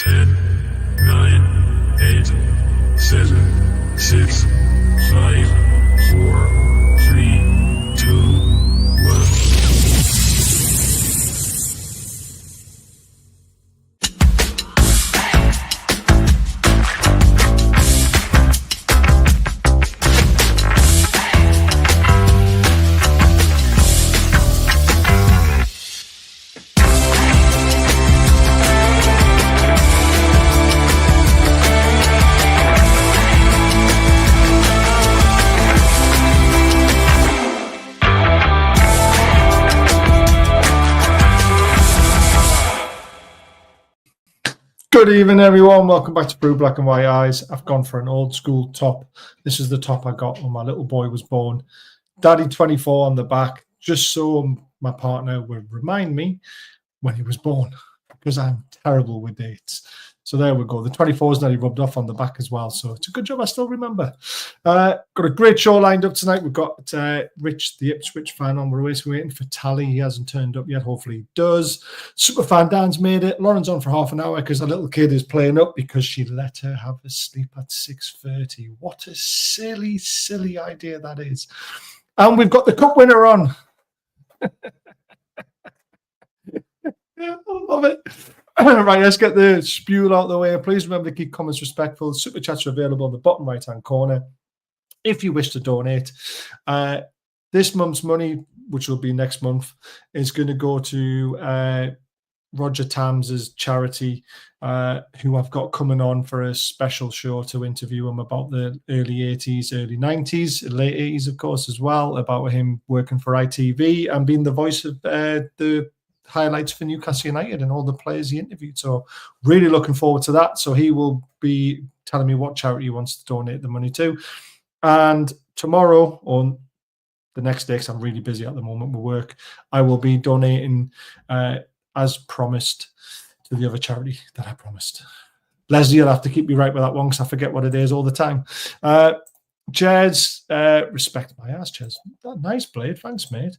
10, 9, 8, 7, 6, 5, 4, 3, 2, 1. Good evening, everyone. Welcome back to Blue, Black and White Eyes. I've gone for an old school top. This is the top I got when my little boy was born. Daddy 24 on the back, just so my partner would remind me when he was born, because I'm terrible with dates. So there we go. The 24 is nearly rubbed off on the back as well. So it's a good job I still remember. Got a great show lined up tonight. We've got Rich, the Ipswich fan, on. We're waiting for Tally. He hasn't turned up yet. Hopefully he does. Superfan Dan's made it. Lauren's on for half an hour because a little kid is playing up because she let her have a sleep at 6:30. What a silly, silly idea that is. And we've got the cup winner on. I love it. Right, let's get the spiel out of the way. Please remember to keep comments respectful. Super chats are available in the bottom right-hand corner if you wish to donate. This month's money, which will be next month, is going to go to Roger Tams's charity, who I've got coming on for a special show to interview him about the early 80s, early 90s, late 80s, of course, as well, about him working for ITV and being the voice of the highlights for Newcastle United and all the players he interviewed. So really looking forward to that. So he will be telling me what charity he wants to donate the money to. And tomorrow, or the next day, because I'm really busy at the moment with work, I will be donating as promised to the other charity that I promised. Leslie, you'll have to keep me right with that one because I forget what it is all the time. Jez, respect my ass, Jez. Nice blade, thanks, mate.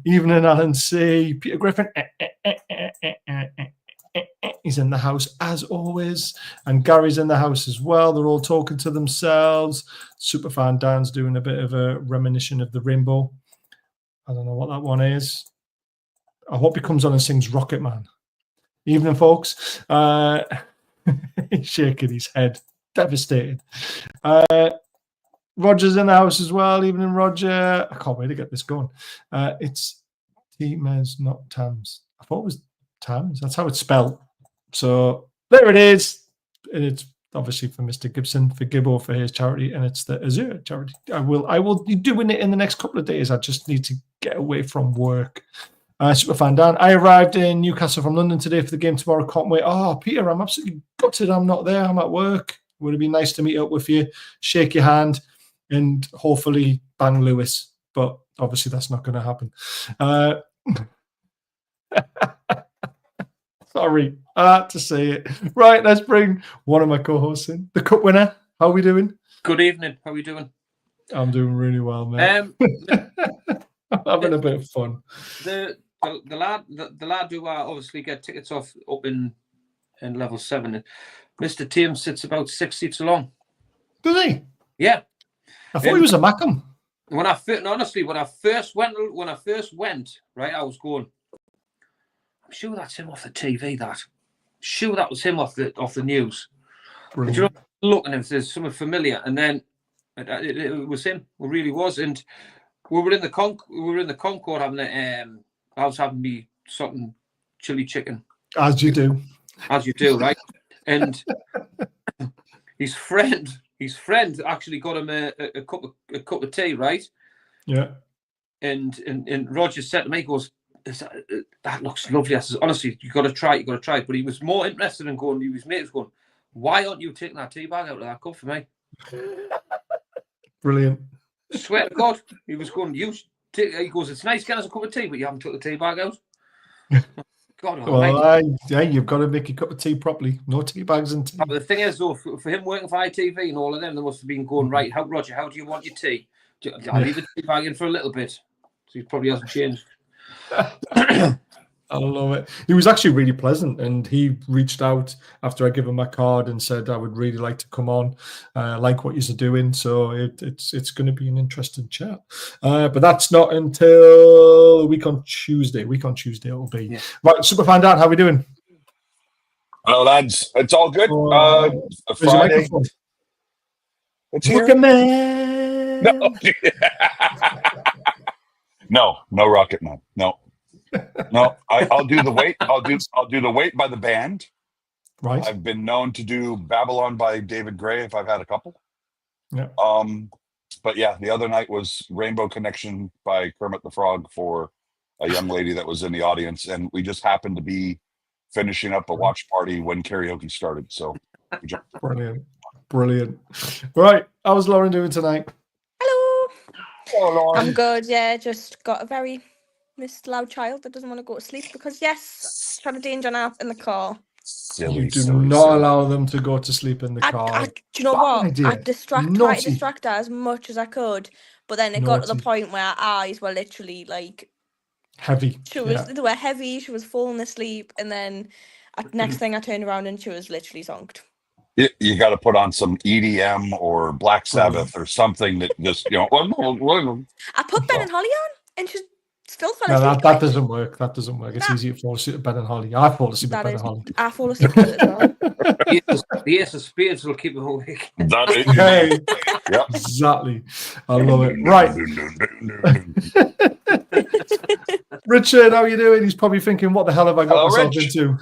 Evening, Alan C. Peter Griffin, he's in the house as always, and Gary's in the house as well. They're all talking to themselves. Superfan Dan's doing a bit of a reminiscence of the Rainbow. I don't know what that one is. I hope he comes on and sings Rocket Man. Evening, folks. He's shaking his head. Devastated. Roger's in the house as well. Evening, Roger. I can't wait to get this going. It's T-Mez, not Tams. I thought it was Tams. That's how it's spelled. So there it is. And it's obviously for Mr. Gibson, for Gibbo, for his charity, and it's the Azure charity. I will be doing it in the next couple of days. I just need to get away from work. Superfan Dan, I arrived in Newcastle from London today for the game tomorrow. Can't wait. Oh, Peter, I'm absolutely gutted I'm not there. I'm at work. Would it be nice to meet up with you, shake your hand, and hopefully bang Lewis? But obviously that's not going to happen. Sorry, I had to say it. Right, let's bring one of my co-hosts in. The cup winner. How are we doing? Good evening. How are we doing? I'm doing really well, man. I'm having a bit of fun. The lad who obviously get tickets off up in level 7. Mr. Tim sits about 6 seats along. Does he? Yeah. I thought he was a Mackham. When I first went, right, I was going, I'm sure that's him off the TV. Sure that was him off the news. But, you know, looking if there's something familiar, and then it was him. It really was. And we were in the Concord having I was having me something chili chicken. As you do, right? And his friend actually got him a cup of tea, right? Yeah. And Roger said to me, he goes, that looks lovely. I says, honestly, you got to try it. But he was more interested in going. His mate was going, why aren't you taking that tea bag out of that cup for me? Brilliant. I swear to God, he was going. He goes, it's nice getting us a cup of tea, but you haven't took the tea bag out. God, well, you've got to make your cup of tea properly. No tea bags and tea. But the thing is, though, for him working for ITV and all of them, they must have been going, right, Roger, how do you want your tea? I'll leave the tea bag in for a little bit. So he probably hasn't changed. I love it. He was actually really pleasant, and he reached out after I gave him my card and said I would really like to come on, like what you're doing. So it's going to be an interesting chat. But that's not until a week on Tuesday. It'll be. Yeah. Right, Superfan Dan, how are we doing? Hello, lads. It's all good. Friday. It's here. No, no Rocket Man. No. I'll do the weight. I'll do the weight by the band. Right. I've been known to do Babylon by David Gray if I've had a couple. Yeah. But yeah, the other night was Rainbow Connection by Kermit the Frog for a young lady that was in the audience, and we just happened to be finishing up a watch party when karaoke started. So brilliant. Right, how's Lauren doing tonight? Hello. Hello, Lauren. I'm good. Yeah, just got a very loud child that doesn't want to go to sleep because trying to danger nap in the car. You do not allow them to go to sleep in the car. Do you know what? Idea. I tried to distract her as much as I could, but then it got to the point where her eyes were literally like heavy. They were heavy. She was falling asleep, and then next thing I turned around and she was literally zonked. You got to put on some EDM or Black Sabbath or something that just I put Ben and Holly on, and she still fell asleep. That doesn't work. That doesn't work. It's easy to fall asleep with Ben and Holly. I fall asleep with Ben and Holly. I fall asleep with it as well. The Ace of Spades will keep him awake. Hey, yep. Exactly. I love it. Right. Richard, how are you doing? He's probably thinking, what the hell have I got myself into?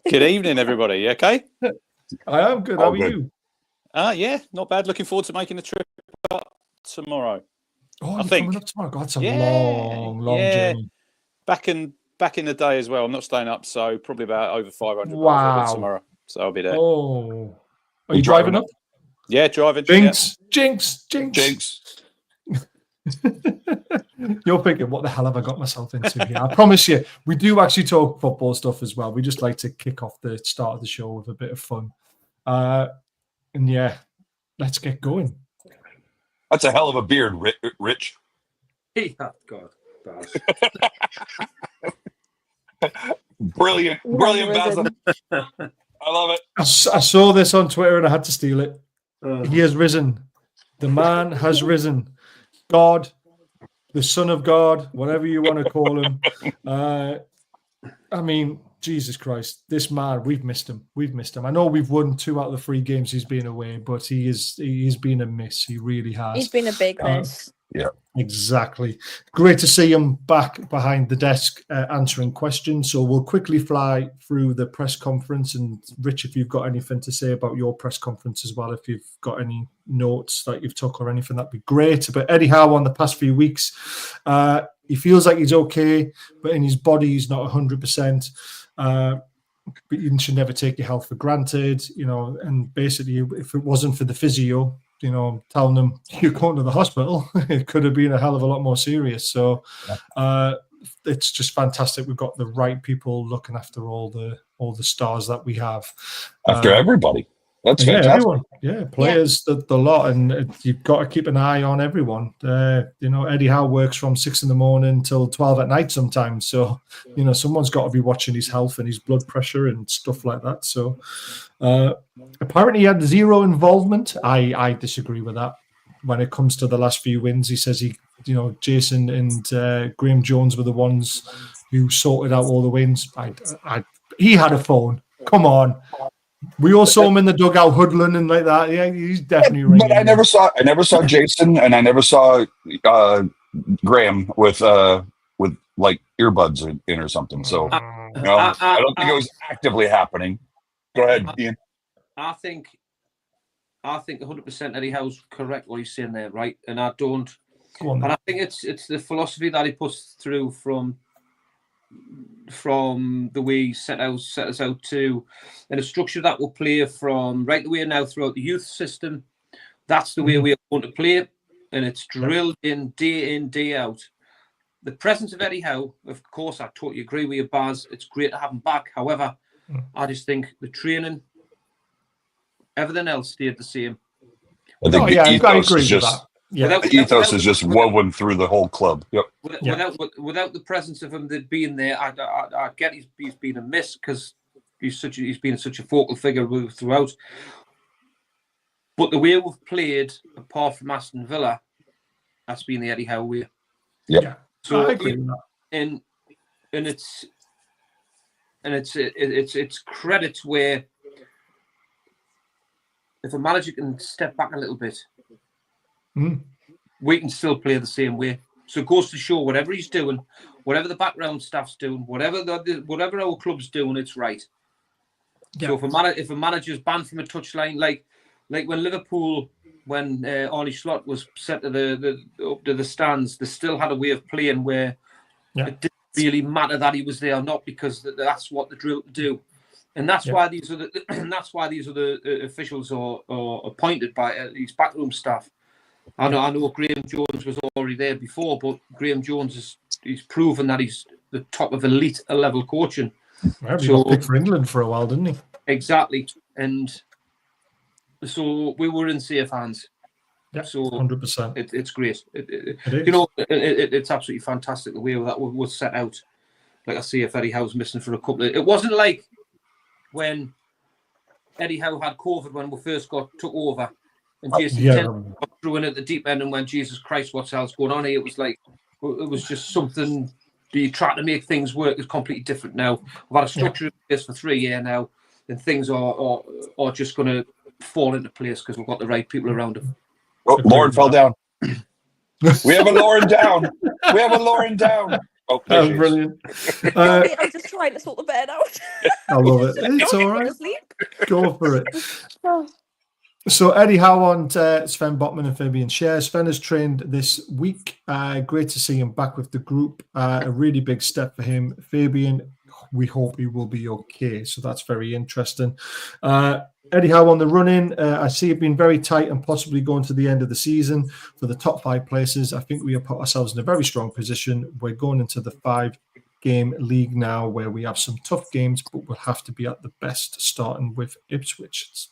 Good evening, everybody. You okay? I am good. How are you? Yeah, not bad. Looking forward to making the trip up tomorrow. Oh, I think coming up tomorrow. God, it's a long journey. Back in the day as well. I'm not staying up, so probably about over 500 miles tomorrow. So I'll be there. Oh, are you driving up? Yeah, driving. Jinx. You're thinking, what the hell have I got myself into here? I promise you, we do actually talk football stuff as well. We just like to kick off the start of the show with a bit of fun. And yeah, let's get going. That's a hell of a beard, Rich. Yeah, God. Brilliant, Basil. I love it. I saw this on Twitter and I had to steal it. He has risen. The man has risen. God, the Son of God, whatever you want to call him. I mean, Jesus Christ, this man, we've missed him. I know we've won 2 out of the 3 games he's been away, but he's been a miss. He really has. He's been a big miss. Yeah, exactly. Great to see him back behind the desk answering questions. So we'll quickly fly through the press conference. And Rich, if you've got anything to say about your press conference as well, if you've got any notes that you've took or anything, that'd be great. But Eddie Howe on the past few weeks, he feels like he's okay, but in his body he's not 100%. But you should never take your health for granted, and basically if it wasn't for the physio, telling them you're going to the hospital, it could have been a hell of a lot more serious. So it's just fantastic. We've got the right people looking after all the stars that we have. After everybody. That's fantastic. Everyone. Yeah, players, the lot, and you've got to keep an eye on everyone. Eddie Howe works from 6 a.m. till 12 at night sometimes. So, someone's got to be watching his health and his blood pressure and stuff like that. So, apparently he had 0 involvement. I disagree with that. When it comes to the last few wins, he says Jason and Graham Jones were the ones who sorted out all the wins. He had a phone. Come on. We all saw him in the dugout huddling and like that. Yeah, he's definitely ringing. But I never saw Jason, and I never saw Graham with like earbuds in or something. So I don't think it was actively happening. Go ahead, Ian. I think 100% Eddie Howe's correct what he's saying there, right? And I don't. And I think it's the philosophy that he puts through from the way he set us out to, and a structure that will play from right the way now throughout the youth system. That's the way we are going to play it, and it's drilled in, day out. The presence of Eddie Howe, of course, I totally agree with you, Baz. It's great to have him back. However, I just think the training, everything else stayed the same. I think the ethos is just Yeah. The ethos is just woven through the whole club. Yep. Without the presence of him being there, I get he's been a miss because he's been such a focal figure throughout. But the way we've played, apart from Aston Villa, that's been the Eddie Howe way. Yeah. So I agree with that. And it's credits where if a manager can step back a little bit, we can still play the same way. So it goes to show whatever he's doing, whatever the background staff's doing, whatever our club's doing, it's right. Yeah. So if a manager's banned from a touchline, like when Liverpool, when Arne Slot was sent to up to the stands, they still had a way of playing where it didn't really matter that he was there or not, because that's what the drill to do. And that's why these are the officials are appointed by these backroom staff. I know Graham Jones was already there before, but Graham Jones he's proven that he's the top of elite level coaching. Well, he got picked for England for a while, didn't he? Exactly, and so we were in safe hands. Yeah, so 100%. It's great. It is. You know, it's absolutely fantastic the way that was set out. Like I say, if Eddie Howe's missing for a couple of, it wasn't like when Eddie Howe had COVID when we first took over, and Jason Tinn threw in at the deep end and went, Jesus Christ, what else going on here? It was like, it was just something. You trying to make things work is completely different now. We've had a structure in place for 3 years now, and things are just going to fall into place because we've got the right people around him. Oh, Lauren fell down. We have a Lauren down. We have a Lauren down. Oh, that was brilliant. I'm just trying to sort the bed out. I love it. It's all right. Go for it. So Eddie Howe and Sven Botman and Fabian Scher. Sven has trained this week. Great to see him back with the group. A really big step for him. Fabian, we hope he will be okay. So that's very interesting. Eddie Howe on the run-in. I see it being very tight and possibly going to the end of the season for the top 5 places. I think we have put ourselves in a very strong position. We're going into the 5-game league now where we have some tough games, but we'll have to be at the best, starting with Ipswich.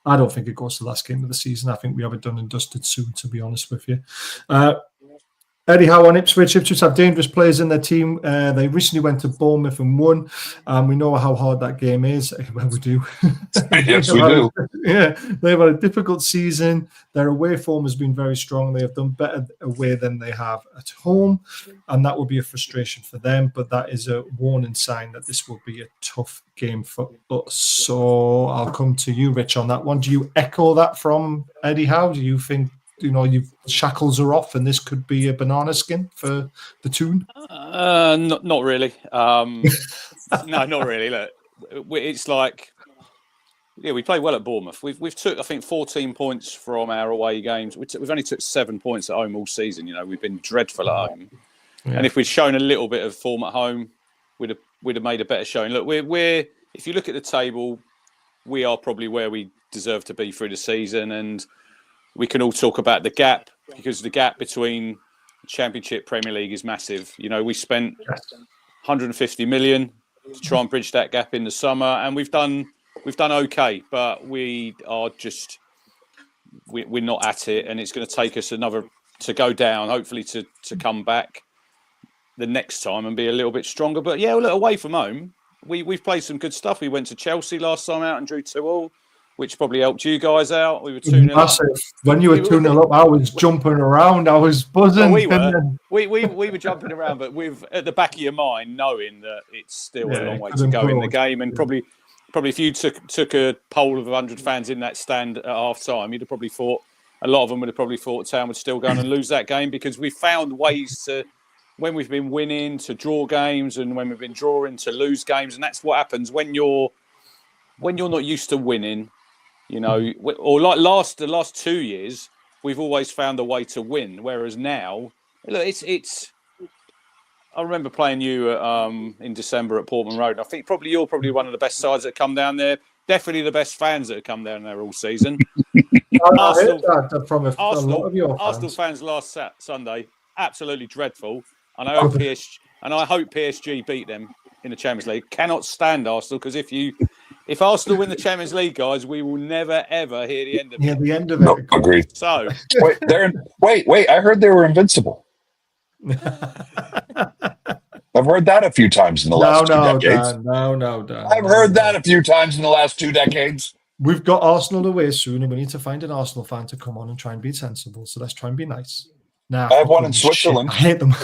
I don't think it goes to the last game of the season. I think we have it done and dusted soon, to be honest with you. Eddie Howe on Ipswich. Ipswich have dangerous players in their team. They recently went to Bournemouth and won. We know how hard that game is. Well, we do. Yes, we do. Yeah, they've had a difficult season. Their away form has been very strong. They have done better away than they have at home, and that will be a frustration for them. But that is a warning sign that this will be a tough game for us. So I'll come to you, Rich, on that one. Do you echo that from Eddie Howe? Do you think, shackles are off and this could be a banana skin for the Toon? Not really. No, not really. Look, it's like, we played well at Bournemouth. We've took, I think, 14 points from our away games. We've only took 7 points at home all season. We've been dreadful at home. Yeah. And if we'd shown a little bit of form at home, we'd have made a better showing. Look, we're if you look at the table, we are probably where we deserve to be through the season, and we can all talk about the gap, because the gap between Championship, Premier League is massive. We spent 150 million to try and bridge that gap in the summer, and we've done okay, but we are just we're not at it, and it's going to take us another to go down, hopefully to come back the next time and be a little bit stronger. But yeah, look, away from home, we've played some good stuff. We went to Chelsea last time out and drew 2-2. Which probably helped you guys out. We were 2-0 up. When you were 2-0 up, I was jumping around. I was buzzing. Well, we were jumping around, but with at the back of your mind, knowing that it's still a long way to go in the game, and probably if you took a poll of 100 fans in that stand at half time, you'd have probably thought a lot of them would have probably thought Town would still go on and lose that game, because we found ways to, when we've been winning, to draw games, and when we've been drawing, to lose games, and that's what happens when you're not used to winning. Or like the last 2 years, we've always found a way to win. Whereas now, look, it's. I remember playing you in December at Portman Road. I think you're probably one of the best sides that come down there. Definitely the best fans that have come down there all season. Arsenal fans last Sunday, absolutely dreadful. And I hope PSG beat them in the Champions League. Cannot stand Arsenal, because if If Arsenal win the Champions League, guys, we will never ever hear the end of it. Yeah, the end of it. No, agreed. So Wait, I heard they were invincible. I've heard that a few times in the last 2 decades. Dan, no, Dan. I've heard that a few times in the last 2 decades. We've got Arsenal away soon, and we need to find an Arsenal fan to come on and try and be sensible. So let's try and be nice. Nah, I have one in Switzerland. I hate them.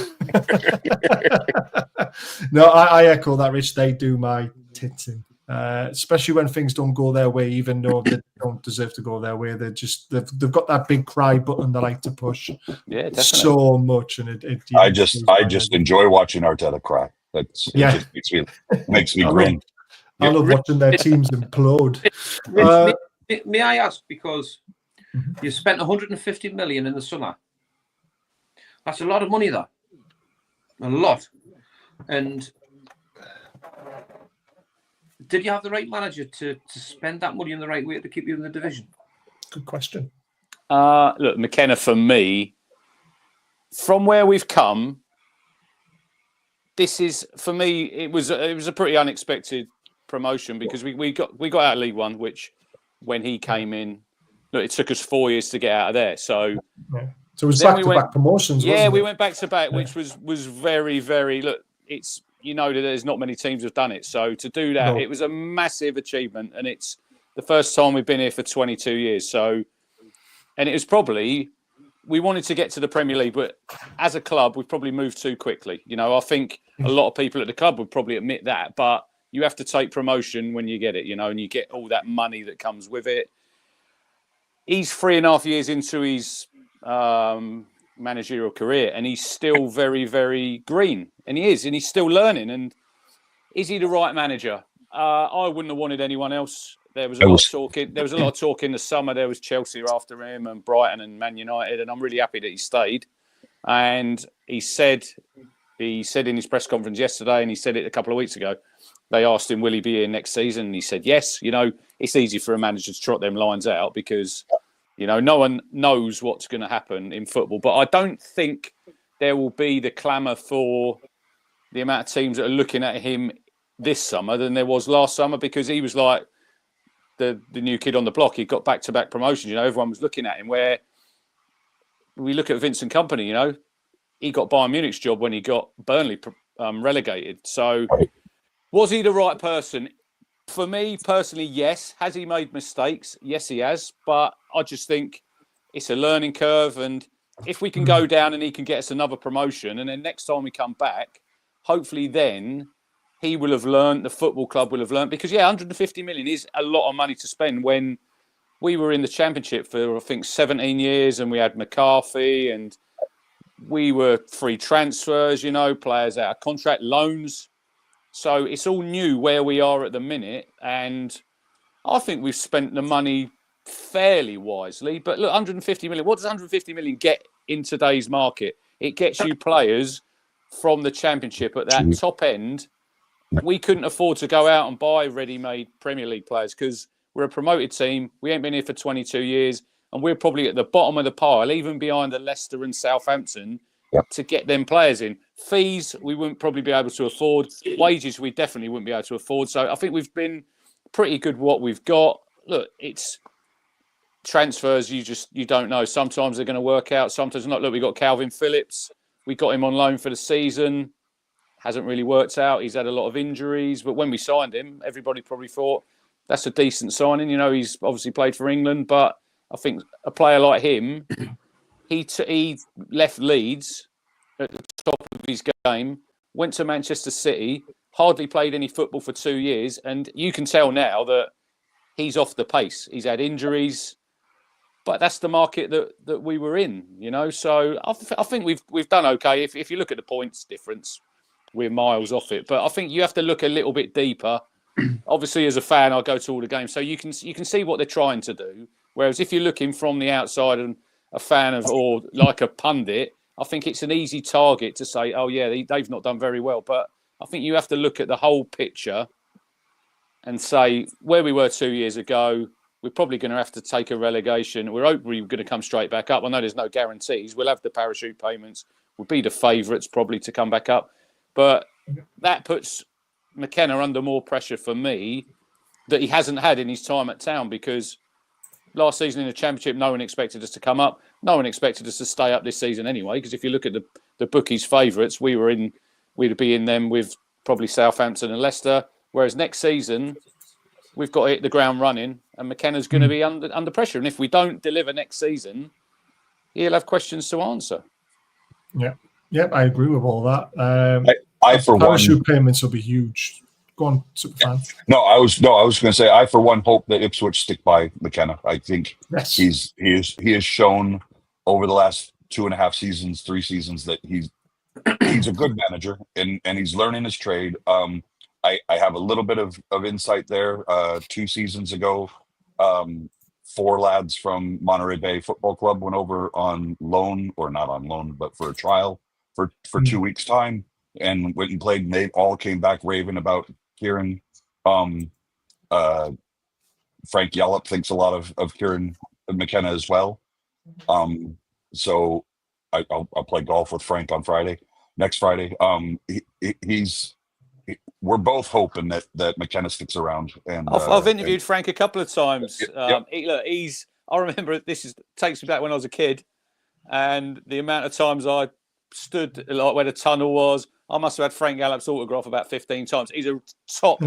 No, I echo that, Rich. They do my tits in. Especially when things don't go their way, even though they don't deserve to go their way. They've got that big cry button they like to push. Yeah, definitely. So much, and I just enjoy watching Arteta cry. It just makes me grin. I love watching their teams implode. May I ask, because you spent 150 million in the summer. That's a lot of money, that. A lot. And did you have the right manager to spend that money in the right way to keep you in the division? Good question. Look, McKenna, for me, from where we've come, this is, for me, it was a pretty unexpected promotion, because we got out of League One, which when he came in, look, it took us 4 years to get out of there. So it was back-to-back promotions. Yeah, we went back-to-back, which was very, very, look, it's, you know, that there's not many teams have done it. So to do that, it was a massive achievement, and it's the first time we've been here for 22 years. So, and it was probably, we wanted to get to the Premier League, but as a club, we've probably moved too quickly. You know, I think a lot of people at the club would probably admit that, but you have to take promotion when you get it, you know, and you get all that money that comes with it. He's 3.5 years into his managerial career, and he's still very, very green, and he's still learning. And is he the right manager? I wouldn't have wanted anyone else. There was a lot of talking. There was a lot of talk in the summer. There was Chelsea after him, and Brighton and Man United, and I'm really happy that he stayed. And he said in his press conference yesterday, and he said it a couple of weeks ago, they asked him, will he be here next season? And he said yes. You know, it's easy for a manager to trot them lines out, because you know, no one knows what's going to happen in football. But I don't think there will be the clamour for the amount of teams that are looking at him this summer than there was last summer, because he was like the new kid on the block. He got back-to-back promotions. You know, everyone was looking at him. Where we look at Vincent Kompany, you know, he got Bayern Munich's job when he got Burnley relegated. So was he the right person? For me personally, yes. Has he made mistakes? Yes, he has. But I just think it's a learning curve. And if we can go down and he can get us another promotion, and then next time we come back, hopefully then he will have learned, the football club will have learned. Because, 150 million is a lot of money to spend when we were in the Championship for, I think, 17 years, and we had McCarthy, and we were free transfers, you know, players out of contract, loans. So it's all new where we are at the minute, and I think we've spent the money fairly wisely. But look, 150 million, what does 150 million get in today's market? It gets you players from the Championship at that top end. We couldn't afford to go out and buy ready-made Premier League players, because we're a promoted team. We ain't been here for 22 years, and we're probably at the bottom of the pile, even behind the Leicester and Southampton, to get them players in. Fees, we wouldn't probably be able to afford. Wages, we definitely wouldn't be able to afford. So I think we've been pretty good what we've got. Look, it's transfers, you don't know. Sometimes they're going to work out, sometimes not. Look, we got Calvin Phillips. We got him on loan for the season. Hasn't really worked out. He's had a lot of injuries. But when we signed him, everybody probably thought that's a decent signing. You know, he's obviously played for England. But I think a player like him, he left Leeds at the top of his game, went to Manchester City, hardly played any football for 2 years, and you can tell now that he's off the pace. He's had injuries, but that's the market that we were in, you know. So I think we've done okay. If you look at the points difference, we're miles off it. But I think you have to look a little bit deeper. Obviously, as a fan, I go to all the games, so you can see what they're trying to do. Whereas if you're looking from the outside and a fan of, or like a pundit, I think it's an easy target to say, oh, yeah, they've not done very well. But I think you have to look at the whole picture and say, where we were 2 years ago, we're probably going to have to take a relegation. We're hopefully going to come straight back up. I know there's no guarantees. We'll have the parachute payments. We'll be the favourites probably to come back up. But that puts McKenna under more pressure for me that he hasn't had in his time at Town, because last season in the Championship, no one expected us to come up. No one expected us to stay up this season anyway, because if you look at the bookies' favourites, we'd be in them with probably Southampton and Leicester, whereas next season we've got to hit the ground running, and McKenna's going to be under pressure. And if we don't deliver next season, he'll have questions to answer. Yeah, I agree with all that. I for one, parachute payments will be huge. Go on, Superfan. No, I was going to say, I for one hope that Ipswich stick by McKenna. I think he has shown over the last 2.5 seasons, 3 seasons, that he's a good manager and he's learning his trade. I have a little bit of insight there. 2 seasons ago, 4 lads from Monterey Bay Football Club went over on loan, or not on loan, but for a trial for 2 weeks' time, and went and played, and they all came back raving about Kieran. Frank Yallop thinks a lot of Kieran McKenna as well. So I'll play golf with Frank on next Friday. We're both hoping that McKenna sticks around. And I've interviewed Frank a couple of times. I remember takes me back when I was a kid, and the amount of times I stood like where the tunnel was. I must have had Frank Gallup's autograph about 15 times. He's a top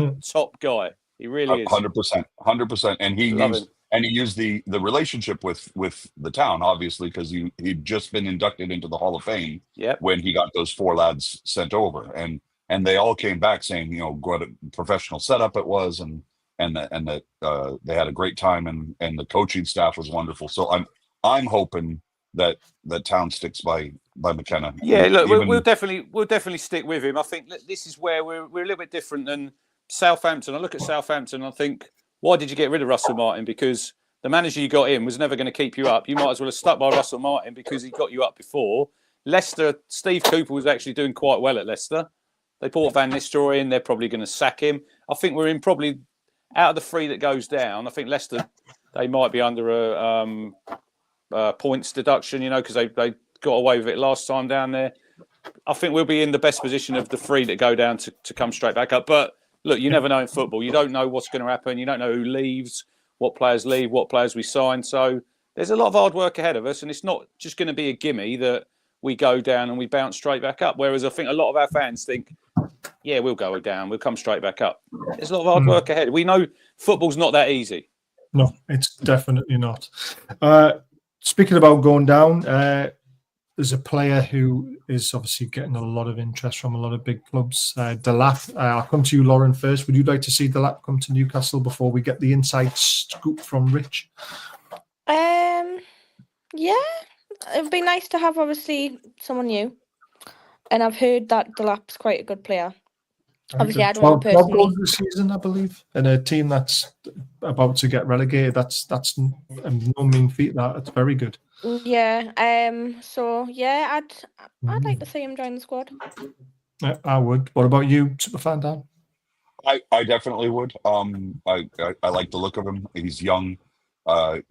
guy. He really is. 100%. And he used the relationship with the town, obviously, because he'd just been inducted into the Hall of Fame when he got those 4 lads sent over, and they all came back saying, what a professional setup it was, and that they had a great time, and the coaching staff was wonderful. So I'm hoping that Town sticks by McKenna. Yeah, look, we'll definitely stick with him. I think that this is where we're a little bit different than Southampton. I look at Southampton and I think, why did you get rid of Russell Martin? Because the manager you got in was never going to keep you up. You might as well have stuck by Russell Martin because he got you up before. Leicester, Steve Cooper was actually doing quite well at Leicester. They brought Van Nistelrooy in. They're probably going to sack him. I think we're in probably out of the 3 that goes down. I think Leicester, they might be under a points deduction, because they got away with it last time down there. I think we'll be in the best position of the 3 that go down to come straight back up. But look, you never know in football. You don't know what's going to happen. You don't know who leaves, what players leave, what players we sign. So there's a lot of hard work ahead of us, and it's not just going to be a gimme that we go down and we bounce straight back up. Whereas I think a lot of our fans think, yeah, we'll go down, we'll come straight back up. There's a lot of hard work ahead. We know football's not that easy. No, it's definitely not. Speaking about going down, there's a player who is obviously getting a lot of interest from a lot of big clubs. Delap. I'll come to you, Lauren, first. Would you like to see Delap come to Newcastle before we get the inside scoop from Rich? Yeah, it'd be nice to have obviously someone new, and I've heard that Delap's quite a good player. Obviously, I don't know personally. 12 goals this season, I believe, in a team that's about to get relegated. That's no mean feat. That's very good. Yeah. So yeah, I'd like to see him join the squad. I would. What about you, Superfan Dan? I definitely would. I like the look of him. He's young.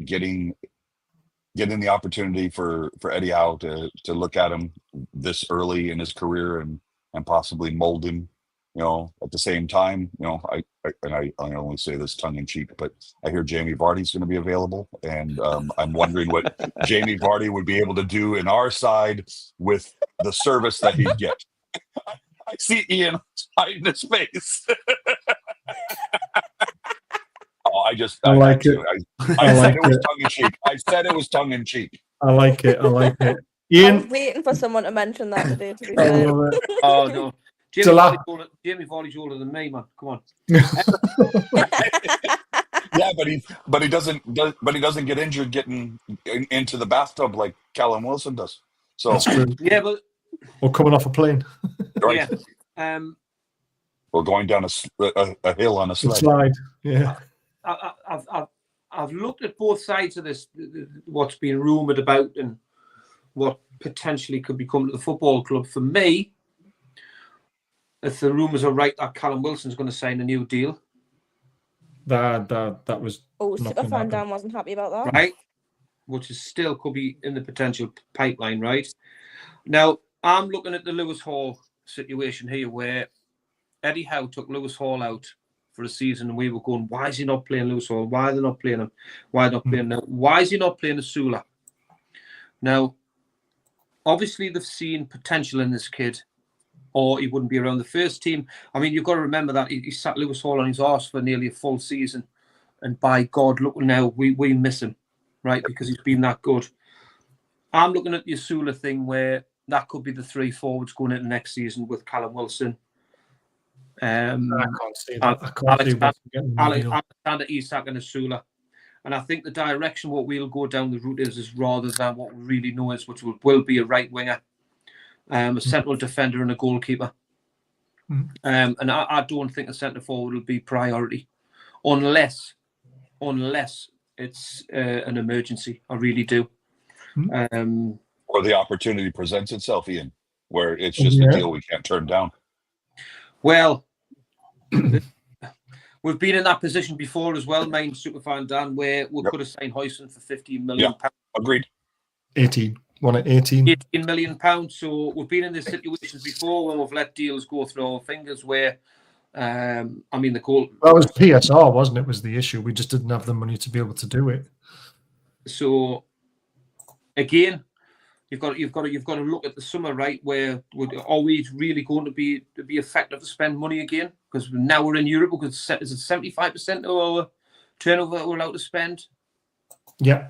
Getting the opportunity for Eddie Howe to look at him this early in his career and possibly mold him. At the same time, I only say this tongue in cheek, but I hear Jamie Vardy's going to be available, and I'm wondering what Jamie Vardy would be able to do in our side with the service that he'd get. I see Ian hiding his face. I like it. I said it was tongue in cheek. I said it was tongue in cheek. I like it. Ian, I was waiting for someone to mention that today. To be fair. Oh no. Jamie Vardy's older than me, man. Come on. Yeah, but he doesn't get injured getting into the bathtub like Callum Wilson does. So that's true. Yeah, but or coming off a plane. Right. Yeah. Or going down a hill on a slide. Yeah. I've looked at both sides of this. What's being rumoured about and what potentially could be coming to the football club. For me, if the rumours are right that Callum Wilson's going to sign a new deal, that was. Oh, Superfan Dan wasn't happy about that, right? Which is still could be in the potential pipeline, right? Now I'm looking at the Lewis Hall situation here, where Eddie Howe took Lewis Hall out for a season, and we were going, why is he not playing Lewis Hall? Why are they not playing him? Why not playing him? Why is he not playing Asula? Now, obviously, they've seen potential in this kid, or he wouldn't be around the first team. I mean, you've got to remember that he sat Lewis Hall on his arse for nearly a full season. And by God, look, now we miss him, right? Because he's been that good. I'm looking at the Asula thing where that could be the 3 forwards going into next season with Callum Wilson. I can't see that. I can't see what's getting Alexander Isak and Asula. And I think the direction what we'll go down the route is rather than what we really know is, which will be a right winger, a central defender and a goalkeeper. And I don't think a centre forward will be priority unless it's an emergency. I really do. Or the opportunity presents itself, Ian, where it's just a deal we can't turn down. Well, we've been in that position before as well, main Superfan Dan, where we could have signed Hoyson for £15 million. Agreed. 18. One at 18. £18 million. So we've been in this situations before when we've let deals go through our fingers where, I mean, the goal. That was PSR, wasn't it? Was the issue. We just didn't have the money to be able to do it. So, again, you've got to look at the summer, right? Where are we really going to be effective to spend money again? Because now we're in Europe. Because is it 75% of our turnover that we're allowed to spend? Yeah.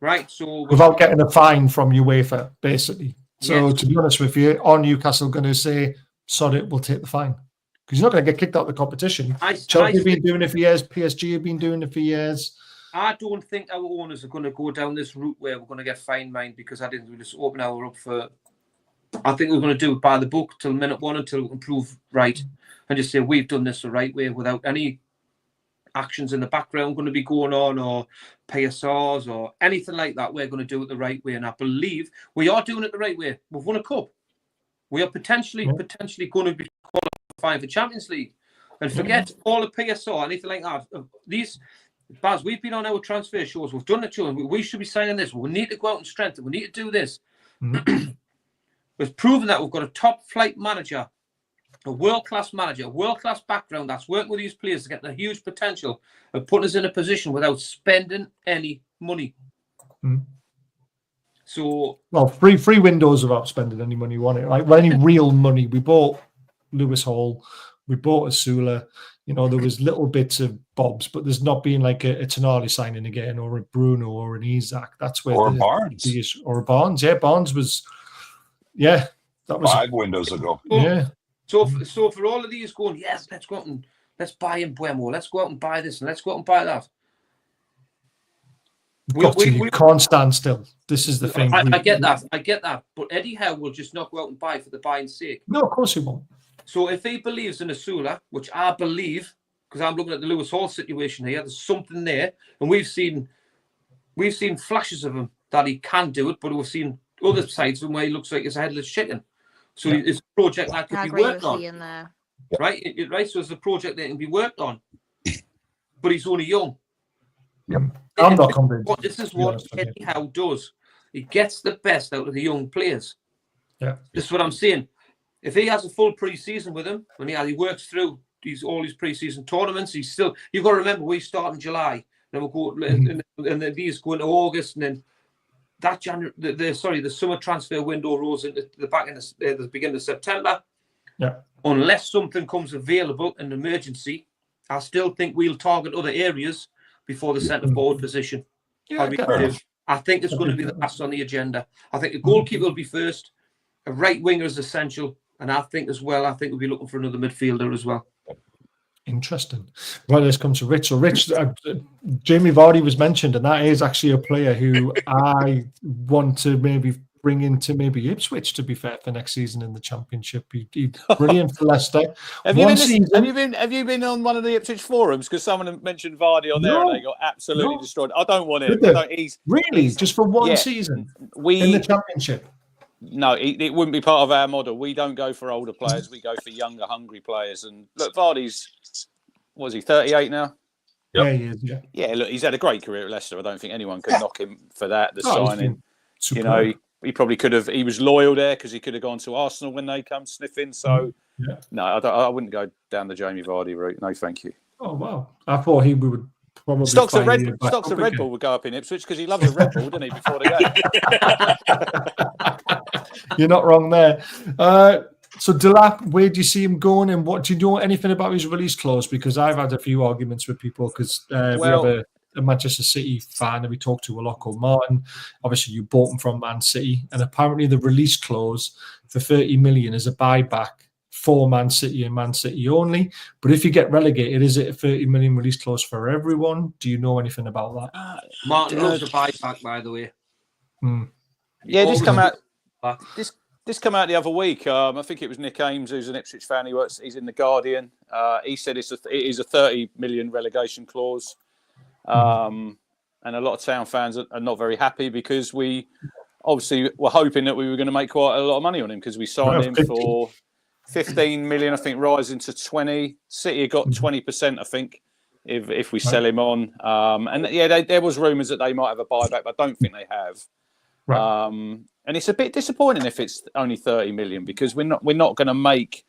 Right. So without getting a fine from UEFA, basically. So to be honest with you, are Newcastle going to say, "Sod it, we'll take the fine"? Because you're not going to get kicked out of the competition. Chelsea have been doing it for years. PSG have been doing it for years. I don't think our owners are going to go down this route where we're going to get fine mined because I think we just open our up for. I think we're going to do it by the book till minute 1 until we can prove right and just say we've done this the right way without any actions in the background going to be going on or PSRs or anything like that. We're going to do it the right way, and I believe we are doing it the right way. We've won a cup. We are potentially going to be qualifying for Champions League, and forget all the PSR, anything like that. These. Baz, we've been on our transfer shows. We've done the show. We should be signing this. We need to go out and strengthen. We need to do this. We've proven that we've got a top flight manager, a world-class manager, a world-class background that's working with these players to get the huge potential of putting us in a position without spending any money. So, well, free windows without spending any money on it. Like any real money, we bought Lewis Hall, we bought Asula. You know, there was little bits of bobs, but there's not been like a Tonali signing again, or a Bruno, or an Isak. That's where Barnes, or a Barnes. Yeah, Barnes was. Yeah, that was 5 windows ago. Yeah. So for all of these going, yes, let's go out and let's buy in Buemo. Let's go out and buy this and let's go out and buy that. We can't stand still. This is the thing. I get that. But Eddie Howe will just not go out and buy for the buying's sake. No, of course he won't. So if he believes in Asula, which I believe, because I'm looking at the Lewis Hall situation here, there's something there, and we've seen flashes of him that he can do it, but we've seen other sides of him where he looks like he's a headless chicken. So it's a project that could be worked on, right? Right. So it's a project that can be worked on, but he's only young. Yep. I'm not convinced. This is what Eddie Howe does. He gets the best out of the young players. Yeah, this is what I'm saying. If he has a full pre-season with him, when he works through all his pre-season tournaments, he's still. You've got to remember, we start in July, then we'll go, and then these go into August, and then that the summer transfer window rolls into the beginning of September. Yeah. Unless something comes available, an emergency, I still think we'll target other areas before the centre forward position. Yeah, I think it's going to be the last on the agenda. I think a goalkeeper will be first. A right winger is essential. And I think we'll be looking for another midfielder as well. Interesting. Well, let's come to Rich. So, Rich, Jamie Vardy was mentioned, and that is actually a player who I want to maybe bring into maybe Ipswich, to be fair, for next season in the Championship. He's brilliant for Leicester. Have you been on one of the Ipswich forums? Because someone mentioned Vardy on there and they got absolutely destroyed. I don't want him. Really? Just for one season in the Championship? No, it wouldn't be part of our model. We don't go for older players. We go for younger, hungry players. And look, Vardy's, what is he, 38 now? Yep. Yeah, he is, yeah. Yeah, look, he's had a great career at Leicester. I don't think anyone could knock him for that, the signing. You know, he probably could have, he was loyal there because he could have gone to Arsenal when they come sniffing. So, no, I wouldn't go down the Jamie Vardy route. No, thank you. Oh wow! I thought we would probably Stocks at find you back Stocks up at Red again. Bull would go up in Ipswich because he loves a Red Bull, doesn't he? Before the game. You're not wrong there. So Delap, where do you see him going, and what do you know anything about his release clause? Because I've had a few arguments with people because we have a Manchester City fan that we talk to a lot called Martin. Obviously, you bought him from Man City, and apparently the release clause for 30 million is a buyback for Man City and Man City only. But if you get relegated, is it a 30 million release clause for everyone? Do you know anything about that? Martin loves a buyback, by the way. Yeah, this come out. This come out the other week. I think it was Nick Ames, who's an Ipswich fan. He's in the Guardian. He said it is a 30 million relegation clause, and a lot of Town fans are not very happy because we obviously were hoping that we were going to make quite a lot of money on him because we signed him for 15 million, I think, rising to 20. City got 20%, I think, if we sell him on. And yeah, there was rumours that they might have a buyback, but I don't think they have. Right. And it's a bit disappointing if it's only 30 million because we're not going to make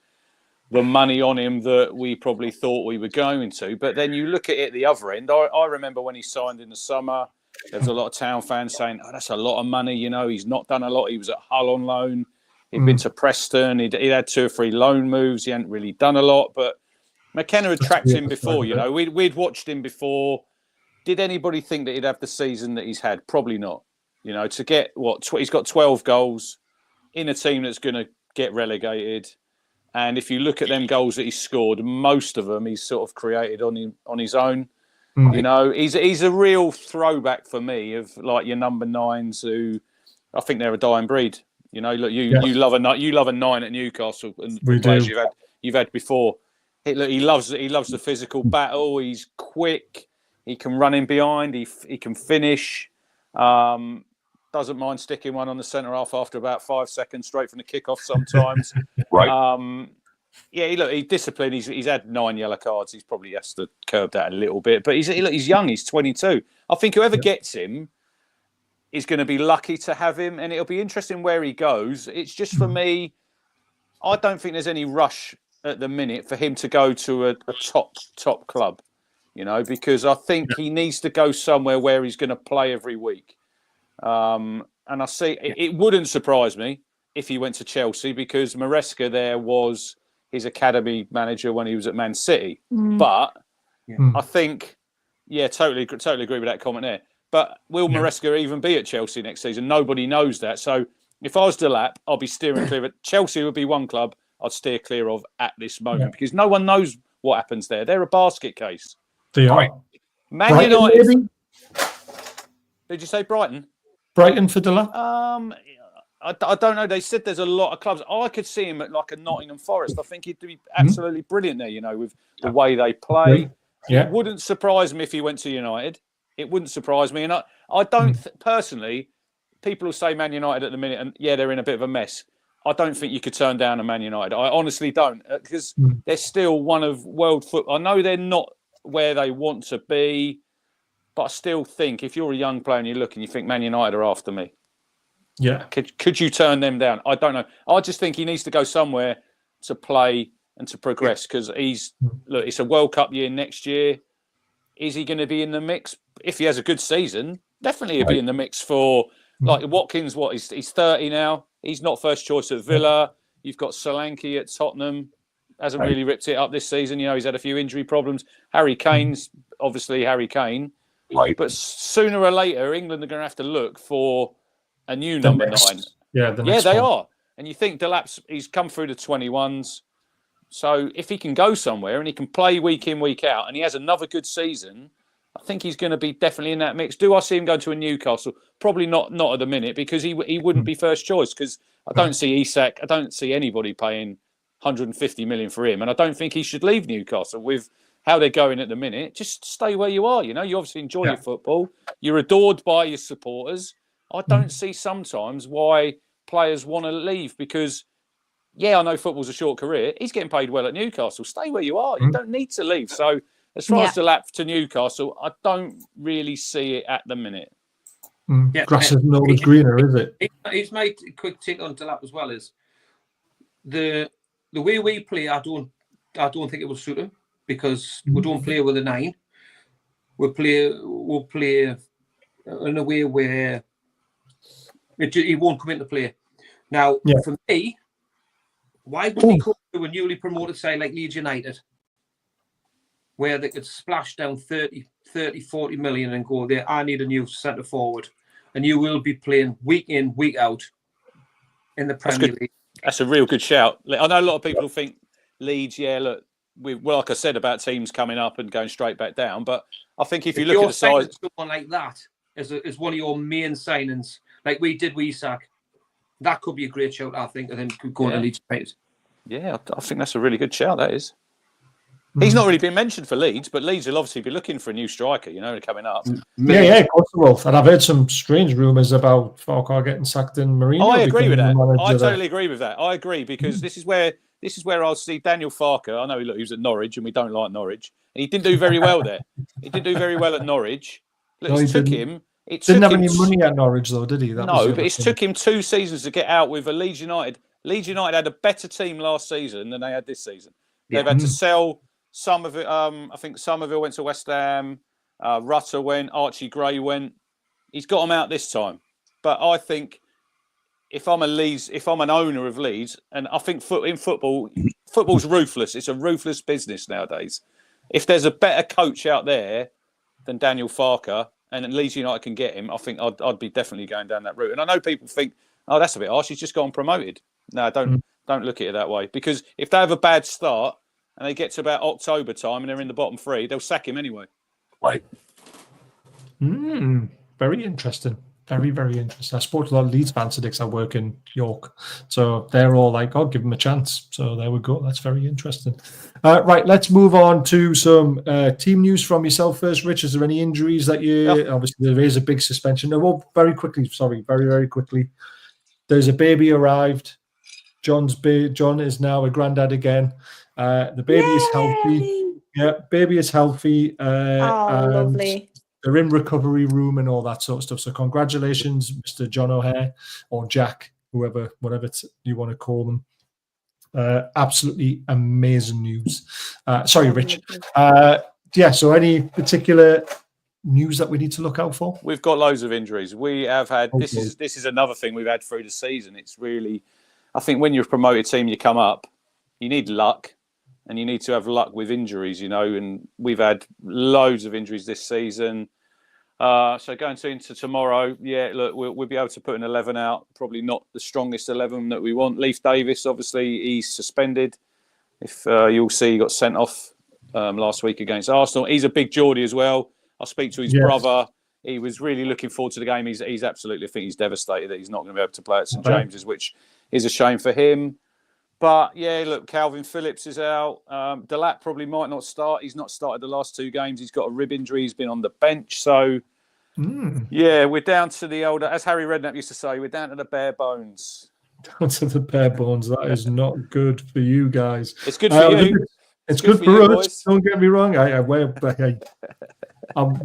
the money on him that we probably thought we were going to. But then you look at it at the other end. I remember when he signed in the summer, there was a lot of Town fans saying, "Oh, that's a lot of money. You know, he's not done a lot. He was at Hull on loan. He'd been to Preston. He'd had 2 or 3 loan moves. He hadn't really done a lot. But McKenna had tracked him before. You know, we'd watched him before. Did anybody think that he'd have the season that he's had? Probably not. You know, to get he's got 12 goals in a team that's going to get relegated. And if you look at them goals that he's scored, most of them he's sort of created on his own. You know, he's a real throwback for me of like your number 9s who I think they're a dying breed. You know, look, you love a 9 at Newcastle and the players you've had before. He loves the physical battle. He's quick. He can run in behind. He can finish. Doesn't mind sticking one on the centre half after about 5 seconds straight from the kickoff sometimes. Right. He's disciplined. He's had 9 yellow cards. He's probably has to curb that a little bit. But he's young. He's 22. I think whoever gets him is going to be lucky to have him, and it'll be interesting where he goes. It's just for me, I don't think there's any rush at the minute for him to go to a top club, you know, because I think he needs to go somewhere where he's going to play every week. And I see it wouldn't surprise me if he went to Chelsea because Maresca there was his academy manager when he was at Man City. But I think, totally agree with that comment there. But will Maresca even be at Chelsea next season? Nobody knows that. So if I was Delap, I'll be steering clear of it. Chelsea would be one club I'd steer clear of at this moment because no one knows what happens there. They're a basket case. They are. Man United. Maybe? Did you say Brighton? Brighton for Delap? I don't know. They said there's a lot of clubs. I could see him at like a Nottingham Forest. I think he'd be absolutely brilliant there, you know, with the way they play. It wouldn't surprise me if he went to United. It wouldn't surprise me. And I don't personally, people will say Man United at the minute, and they're in a bit of a mess. I don't think you could turn down a Man United. I honestly don't, because they're still one of world football. I know they're not where they want to be, but I still think if you're a young player and you look and you think Man United are after me, could you turn them down? I don't know. I just think he needs to go somewhere to play and to progress because it's a World Cup year next year. Is he going to be in the mix? If he has a good season, definitely he'll be in the mix for like Watkins. He's 30 now. He's not first choice at Villa. You've got Solanke at Tottenham. Hasn't really ripped it up this season. You know, he's had a few injury problems. Harry Kane's obviously Harry Kane. Right. But sooner or later, England are going to have to look for a new number 9. They are. And you think he's come through the 21s. So if he can go somewhere and he can play week in, week out, and he has another good season, I think he's going to be definitely in that mix. Do I see him going to a Newcastle? Probably not at the minute because he wouldn't be first choice because I don't see Isak. I don't see anybody paying 150 million for him. And I don't think he should leave Newcastle with how they're going at the minute. Just stay where you are. You know, you obviously enjoy your football. You're adored by your supporters. I don't see sometimes why players want to leave because, I know football's a short career. He's getting paid well at Newcastle. Stay where you are. You don't need to leave. So as far as the lap to Newcastle, I don't really see it at the minute. Grass isn't always greener, is it? It's made a quick take on Delap as well. Is the way we play? I don't think it will suit him because we don't play with a 9. We'll play in a way where he won't come into play. Now, for me, why would he come to a newly promoted side like Leeds United, where they could splash down 30, 40 million and go there, I need a new centre forward, and you will be playing week in, week out in the Premier League. That's a real good shout. I know a lot of people think Leeds, look, like I said about teams coming up and going straight back down, but I think if you look at the size, someone like that as one of your main signings, like we did with Isak, that could be a great shout. I think, and then could go to Leeds United. Yeah, I think that's a really good shout. That is. He's not really been mentioned for Leeds, but Leeds will obviously be looking for a new striker, coming up. Yeah, of course they will. And I've heard some strange rumours about Farquhar getting sacked in Marino. I agree with that. I totally agree with that. I agree because this is where I'll see Daniel Farquhar. I know he was at Norwich, and we don't like Norwich, and he didn't do very well there. He didn't do very well at Norwich. Look, it didn't have any money at Norwich though, did he? But it took him 2 seasons to get out with a Leeds United. Leeds United had a better team last season than they had this season. They've had to sell. Some of it, I think some of it went to West Ham. Rutter went. Archie Gray went. He's got them out this time. But I think if I'm an owner of Leeds, and I think football's ruthless. It's a ruthless business nowadays. If there's a better coach out there than Daniel Farquhar, and Leeds United can get him, I think I'd be definitely going down that route. And I know people think, oh, that's a bit harsh. He's just gone promoted. No, don't look at it that way. Because if they have a bad start, and they get to about October time and they're in the bottom 3, they'll sack him anyway. Right. Very interesting. Very, very interesting. I spoke to a lot of Leeds fans today because I work in York. So they're all like, oh, give him a chance. So there we go. That's very interesting. Right, let's move on to some team news from yourself first. Rich, is there any injuries that you... Obviously, there is a big suspension. No, well, very quickly. Very, very quickly. There's a baby arrived. John is now a granddad again. The baby is healthy. Yeah, baby is healthy. And lovely. They're in recovery room and all that sort of stuff. So congratulations, Mr. John O'Hare or Jack, whatever you want to call them. Absolutely amazing news. Sorry, Rich. So any particular news that we need to look out for? We've got loads of injuries. We have had this is another thing we've had through the season. It's really, I think when you're a promoted team, you come up, you need luck. And you need to have luck with injuries, and we've had loads of injuries this season. So going into tomorrow, look, we'll be able to put an 11 out. Probably not the strongest 11 that we want. Leif Davis, obviously, he's suspended. If you'll see, he got sent off last week against Arsenal. He's a big Geordie as well. I speak to his brother. He was really looking forward to the game. He's absolutely, I think he's devastated that he's not going to be able to play at St James's, which is a shame for him. But, look, Calvin Phillips is out. Delap probably might not start. He's not started the last 2 games. He's got a rib injury. He's been on the bench. So, we're down to the older, as Harry Redknapp used to say, we're down to the bare bones. Down to the bare bones. That is not good for you guys. It's good for you. It's good for us. Boys. Don't get me wrong. We're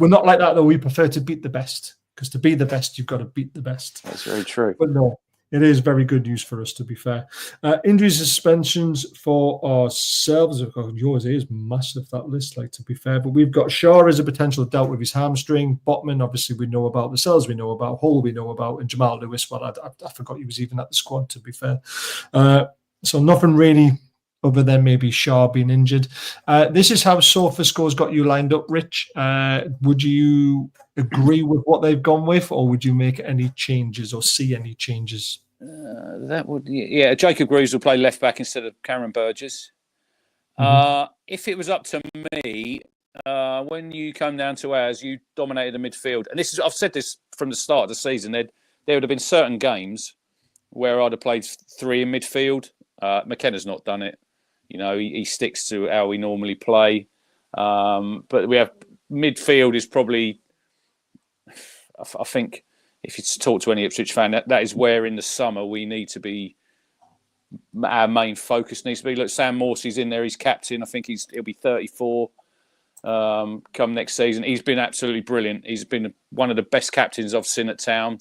not like that, though. We prefer to beat the best. Because to be the best, you've got to beat the best. That's very true. But no. It is very good news for us, to be fair. Injuries, suspensions for ourselves. Yours is massive, that list, to be fair. But we've got Shaw as a potential doubt with his hamstring. Botman, obviously, we know about. The Sells we know about. Hull we know about. And Jamal Lewis, I forgot he was even at the squad, to be fair. So nothing really other than maybe Shaw being injured. This is how SofaScore's got you lined up, Rich. Would you agree with what they've gone with, or would you make any changes or see any changes? Jacob Greaves will play left back instead of Cameron Burgess. If it was up to me, when you come down to ours, you dominated the midfield. And I've said this from the start of the season. There would have been certain games where I'd have played 3 in midfield. McKenna's not done it. He sticks to how we normally play. But we have midfield is probably, I think, if you talk to any Ipswich fan, that is where in the summer we need to be. Our main focus needs to be. Look, Sam Morsey's in there. He's captain. I think he'll be 34 come next season. He's been absolutely brilliant. He's been one of the best captains I've seen at Town.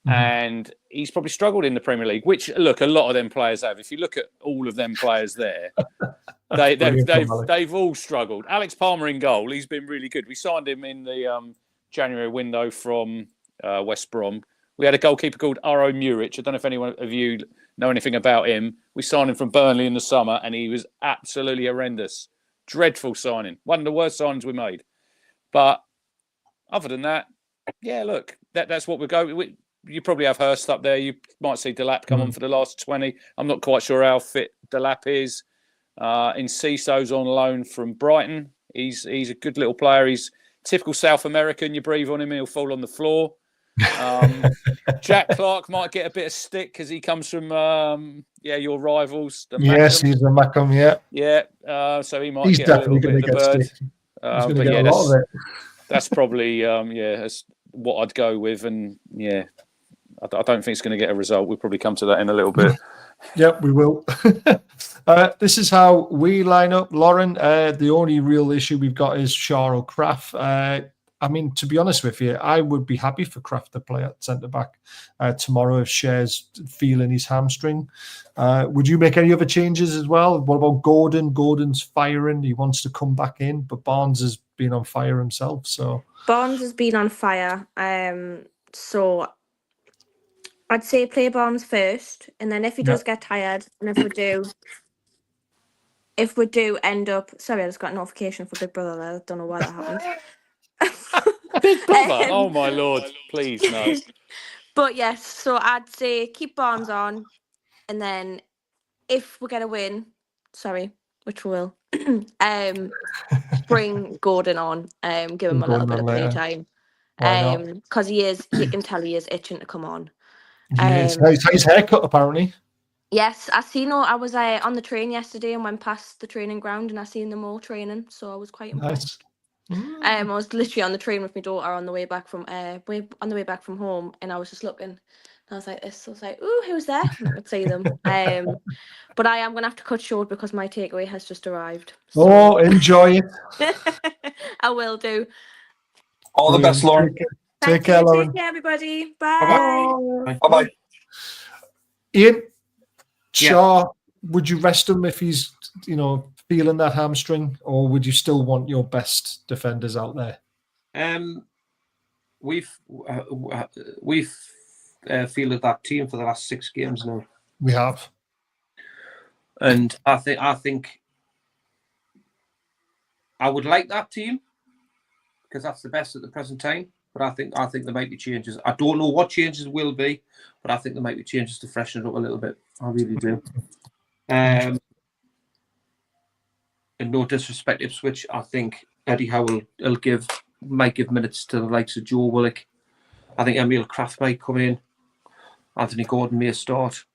and he's probably struggled in the Premier League. Which, look, a lot of them players have. If you look at all of them players there, they've all struggled. Alex Palmer in goal, he's been really good. We signed him in the January window from West Brom. We had a goalkeeper called Aro Muric. I don't know if anyone of you know anything about him. We signed him from Burnley in the summer, and he was absolutely horrendous. Dreadful signing. One of the worst signings we made. But other than that, yeah, look, that's what we're going. You probably have Hurst up there. You might see Delap come on for the last 20. I'm not quite sure how fit Delap is. Enciso's on loan from Brighton. He's a good little player. He's typical South American. You breathe on him, he'll fall on the floor. Jack Clark might get a bit of stick because he comes from your rivals. Yes, he's the Mackham, so he might get a little bit of the bird. He's going to get a lot of it. That's probably that's what I'd go with, and I don't think it's going to get a result. We'll probably come to that in a little bit. Yep, we will. This is how we line up, Lauren. The only real issue we've got is Shaw or Kraft. I mean, to be honest with you, I would be happy for Kraft to play at centre-back tomorrow if Share's feeling his hamstring. Would you make any other changes as well? What about Gordon? Gordon's firing. He wants to come back in, but Barnes has been on fire himself. So Barnes has been on fire. So I'd say play Barnes first, and then if he does get tired, and if we do end up, sorry, I just got a notification for Big Brother there. I don't know why that happened. Big Brother, oh my lord, please no. But yes, so I'd say keep Barnes on, and then if we get a win, which we will, bring Gordon on, give him a little bit of play time, because you can tell he is itching to come on. His haircut apparently. Yes, I was on the train yesterday and went past the training ground, and I seen them all training, so I was quite impressed. I was literally on the train with my daughter on the way back from home, and I was just looking. And I was like this. I was like, "Ooh, who's there?" I could see them. But I am gonna have to cut short because my takeaway has just arrived. So. Oh, enjoy it. I will do. All the best, Lauren. Take care, Lauren. Take care, everybody. Bye. Bye-bye. Ian, Shaw, would you rest him if he's, feeling that hamstring, or would you still want your best defenders out there? We've fielded that team for the last 6 games now. We have, and I think I would like that team because that's the best at the present time. But I think there might be changes. I don't know what changes will be, but I think there might be changes to freshen it up a little bit. I really do. And no disrespect, Ipswich, I think Eddie Howe might give minutes to the likes of Joe Willock. I think Emil Kraft might come in. Anthony Gordon may start.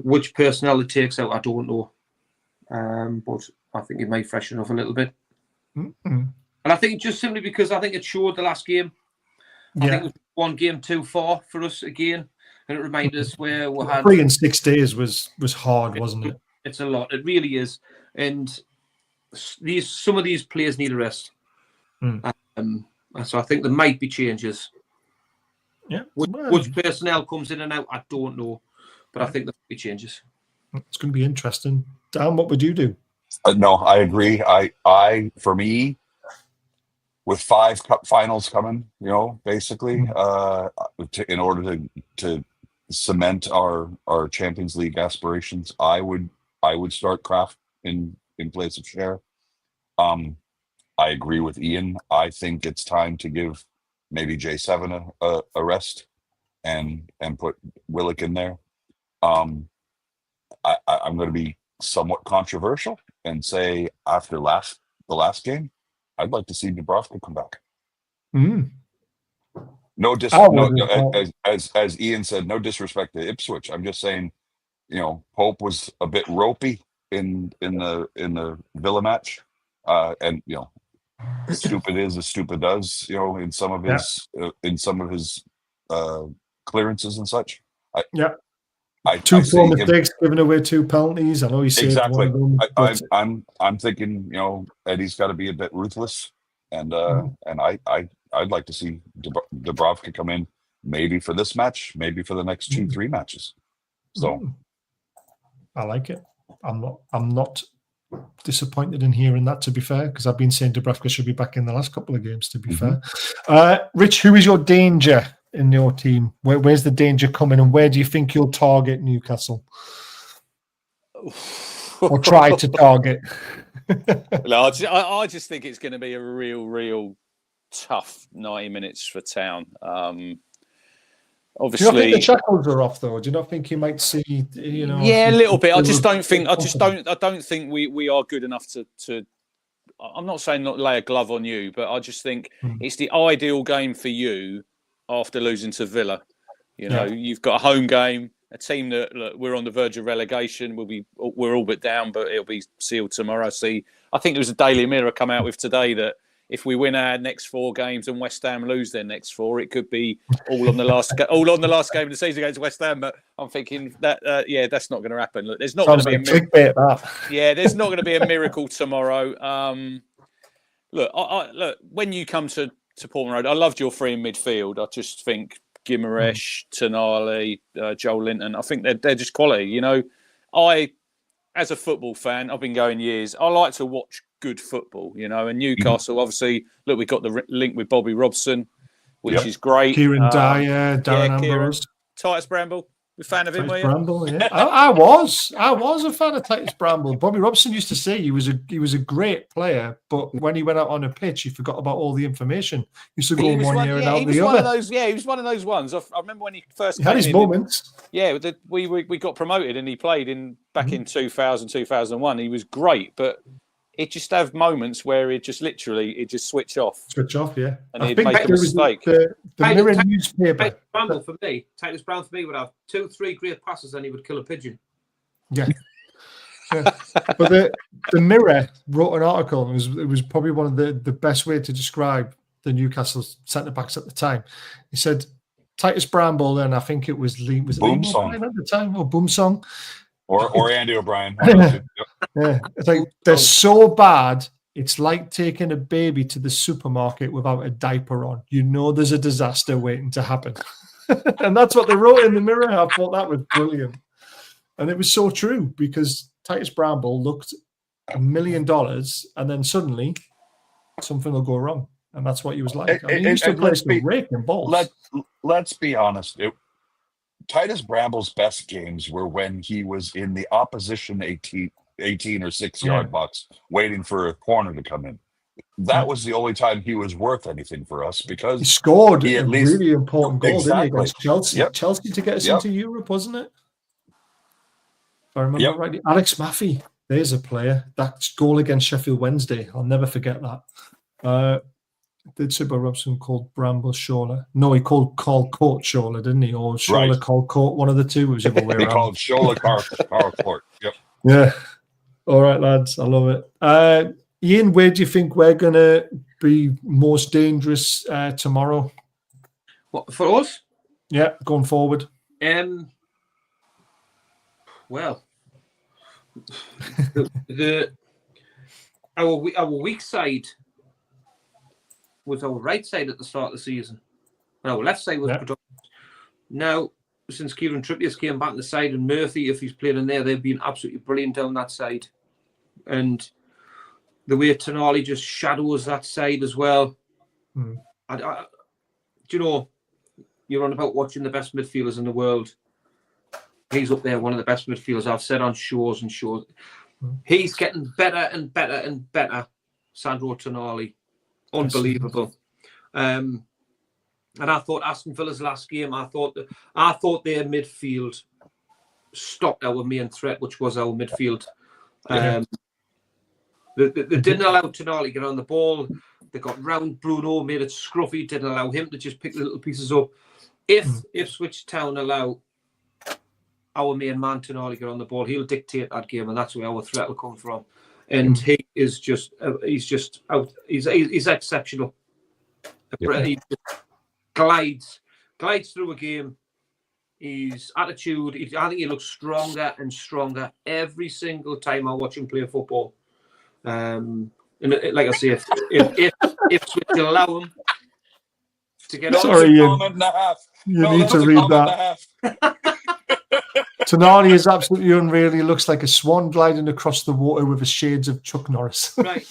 Which personnel it takes out, I don't know. But I think it might freshen up a little bit. Mm-hmm. And I think just simply because I think it showed the last game. I think it was one game too far for us again. And it reminded us where we had 3 in 6 days was hard, wasn't it? It's a lot. It really is. And some of these players need a rest. So I think there might be changes. Yeah. Which personnel comes in and out, I don't know. But I think there might be changes. It's going to be interesting. Dan, what would you do? No, I agree. I for me, with 5 cup finals coming, basically, in order to cement our Champions League aspirations, I would start Kraft in place of Cher. I agree with Ian. I think it's time to give maybe J7 a rest and put Willock in there. I'm going to be somewhat controversial and say after the last game, I'd like to see Dubravka come back. As Ian said, no disrespect to Ipswich. I'm just saying, Pope was a bit ropey in the Villa match, and stupid is as stupid does. In some of his clearances and such. Two mistakes, giving away 2 penalties. I know he saved exactly. one of them. I'm thinking, Eddie's got to be a bit ruthless, and I I'd like to see Dubravka come in, maybe for this match, maybe for the next 2-3 matches. So I like it. I'm not disappointed in hearing that, to be fair, because I've been saying Dubravka should be back in the last couple of games, to be fair. Rich, who is your danger in your team? Where's the danger coming, and where do you think you'll target Newcastle? Or try to target? No, I just think it's going to be a real tough 90 minutes for Town. Obviously, do you not think the shackles are off though? Do you not think you might see? Yeah, a little bit. I don't think we are good enough to. I'm not saying not lay a glove on you, but I just think it's the ideal game for you after losing to Villa. You've got a home game, a team that look, we're on the verge of relegation. We're all but down, but it'll be sealed tomorrow. See, I think there was a Daily Mirror come out with today that if we win our next 4 games and West Ham lose their next 4, it could be all on the last game of the season against West Ham. But I'm thinking that that's not going to happen. Look, there's not going to be a clickbait, that. Yeah, there's not going to be a miracle tomorrow. Look, when you come to Portman Road, I loved your 3 in midfield. I just think Guimaraes, Tonali, Joel Linton. I think they're just quality. As a football fan, I've been going years. I like to watch good football, and Newcastle, obviously, look, we've got the link with Bobby Robson, which is great. Kieran Dyer, Darren Ambrose. Titus Bramble. We're a fan of him, Titus Bramble, yeah. I was a fan of Titus Bramble. Bobby Robson used to say he was a great player, but when he went out on a pitch, he forgot about all the information. He used to go one year and out the other. He was one of those ones. I remember when he first had his moments. We got promoted and he played back in 2000, 2001. He was great, but it just have moments where it just switch off. Switch off, yeah. And he'd make a mistake. The Mirror newspaper. Titus Bramble for me would have 2-3 great passes and he would kill a pigeon. Yeah. But the Mirror wrote an article. It was probably one of the best way to describe the Newcastle centre-backs at the time. He said Titus Bramble, and I think it was Boom Song at the time, or Boom Song. Or Andy O'Brien. Yeah, it's like they're so bad. It's like taking a baby to the supermarket without a diaper on. There's a disaster waiting to happen, and that's what they wrote in the Mirror. I thought that was brilliant, and it was so true because Titus Bramble looked $1 million, and then suddenly something will go wrong, and that's what he was like. He used to play some raking balls. Let's be honest. Titus Bramble's best games were when he was in the opposition 18 or 6 yard box waiting for a corner to come in. That was the only time he was worth anything for us because he scored a really important goal, didn't he, against Chelsea? Chelsea to get us into Europe, wasn't it? If I remember rightly. Alex Maffey, there's a player. That goal against Sheffield Wednesday, I'll never forget that. Did Sibbo Robson called Bramble Shola? No, he called Court Shola, didn't he? Or Shola called Court, one of the two. It was the other way around. He called Shola Carl Court. Yep. Yeah. All right, lads. I love it. Ian, where do you think we're going to be most dangerous tomorrow? What, for us? Yeah, going forward. Well, our weak side was our right side at the start of the season. And our left side was predominant. Now, since Kieran Trippier's came back on the side and Murphy, if he's playing in there, they've been absolutely brilliant down that side. And the way Tonali just shadows that side as well. Do you know, you're on about watching the best midfielders in the world. He's up there, one of the best midfielders. I've said on shows and shows. He's getting better and better and better, Sandro Tonali. Unbelievable. And I thought Aston Villa's last game, I thought their midfield stopped our main threat, which was our midfield. They didn't allow Tonali to get on the ball. They got round Bruno, made it scruffy, didn't allow him to just pick the little pieces up. If Ipswich Town allow our main man Tonali to get on the ball, he'll dictate that game, and that's where our threat will come from. And he is just—he's just out. He's exceptional. He glides through a game. His attitude. I think he looks stronger and stronger every single time I watch him play football. And like I say, if Switch allow him, to get on. Sorry, Ian. You need to read that. Tonali is absolutely unreal. He looks like a swan gliding across the water with the shades of Chuck Norris. Right.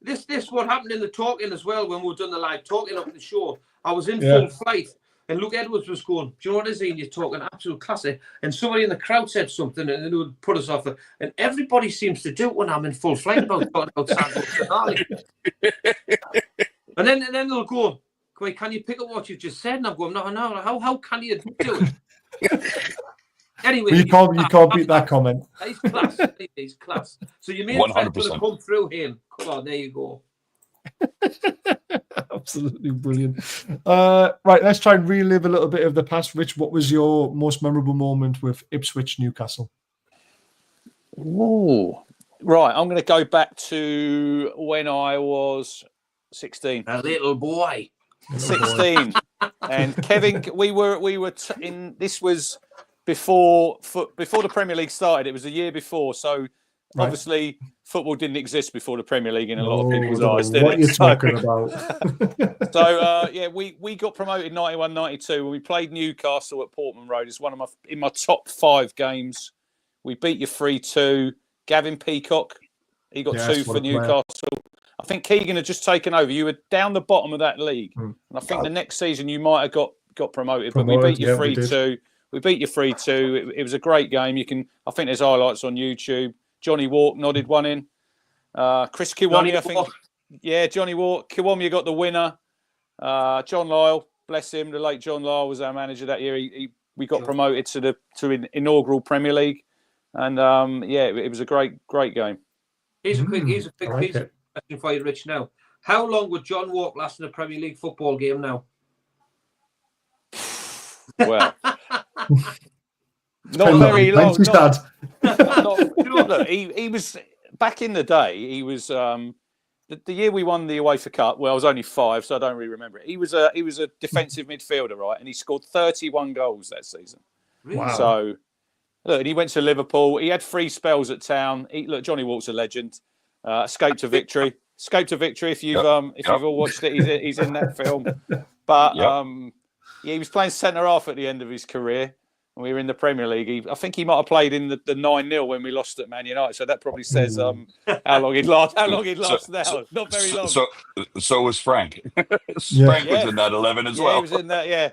This what happened in the talking as well when we were doing the live talking up the show. I was in full flight and Luke Edwards was going, do you know what it is, Ian? You're talking absolute classic. And somebody in the crowd said something and it would put us off. And everybody seems to do it when I'm in full flight about talking about Sandro Tonali. and then they'll go, wait, can you pick up what you've just said? And I'm going, no, how can you do it? Anyway, you can't beat that comment. He's class. He's class. So you mean 100% come through him? Come on, there you go. Absolutely brilliant. Right, let's try and relive a little bit of the past. Rich, what was your most memorable moment with Ipswich Newcastle? Oh, right. I'm going to go back to when I was 16. A little boy. 16. And Kevin, we were in. This was before the Premier League started. It was a year before, so obviously football didn't exist before the Premier League in a lot of people's eyes. Did what it? You're talking about? So we got promoted 91-92 when we played Newcastle at Portman Road. It's one of my top 5 games. We beat you 3-2. Gavin Peacock, he got 2 for Newcastle. I think Keegan had just taken over. You were down the bottom of that league, and I think the next season you might have got promoted. But we beat you 3-2. We beat you 3-2. It was a great game. I think there's highlights on YouTube. Johnny Walk nodded one in. Chris Kiwami, I think. Yeah, Johnny Walk. Kiwami got the winner. John Lyle, bless him. The late John Lyle was our manager that year. We got promoted to the inaugural Premier League, and it was a great game. Here's a quick question for you, Rich. Now, how long would John Walk last in a Premier League football game now? Well, not very long. Look, he was back in the day. He was the year we won the UEFA Cup. Well, I was only 5, so I don't really remember it. He was a defensive midfielder, right? And he scored 31 goals that season. Really? Wow. So look, and he went to Liverpool. He had 3 spells at Town. Look, Johnny Walk's a legend. Escape to Victory. If you've all watched it, he's in that film. But he was playing centre half at the end of his career. When we were in the Premier League. I think he might have played in the 9-0 when we lost at Man United. So that probably says how long he'd last. How long he'd last now? Not very long. So was Frank. Frank was in that 11 as well. He was in that. Yeah.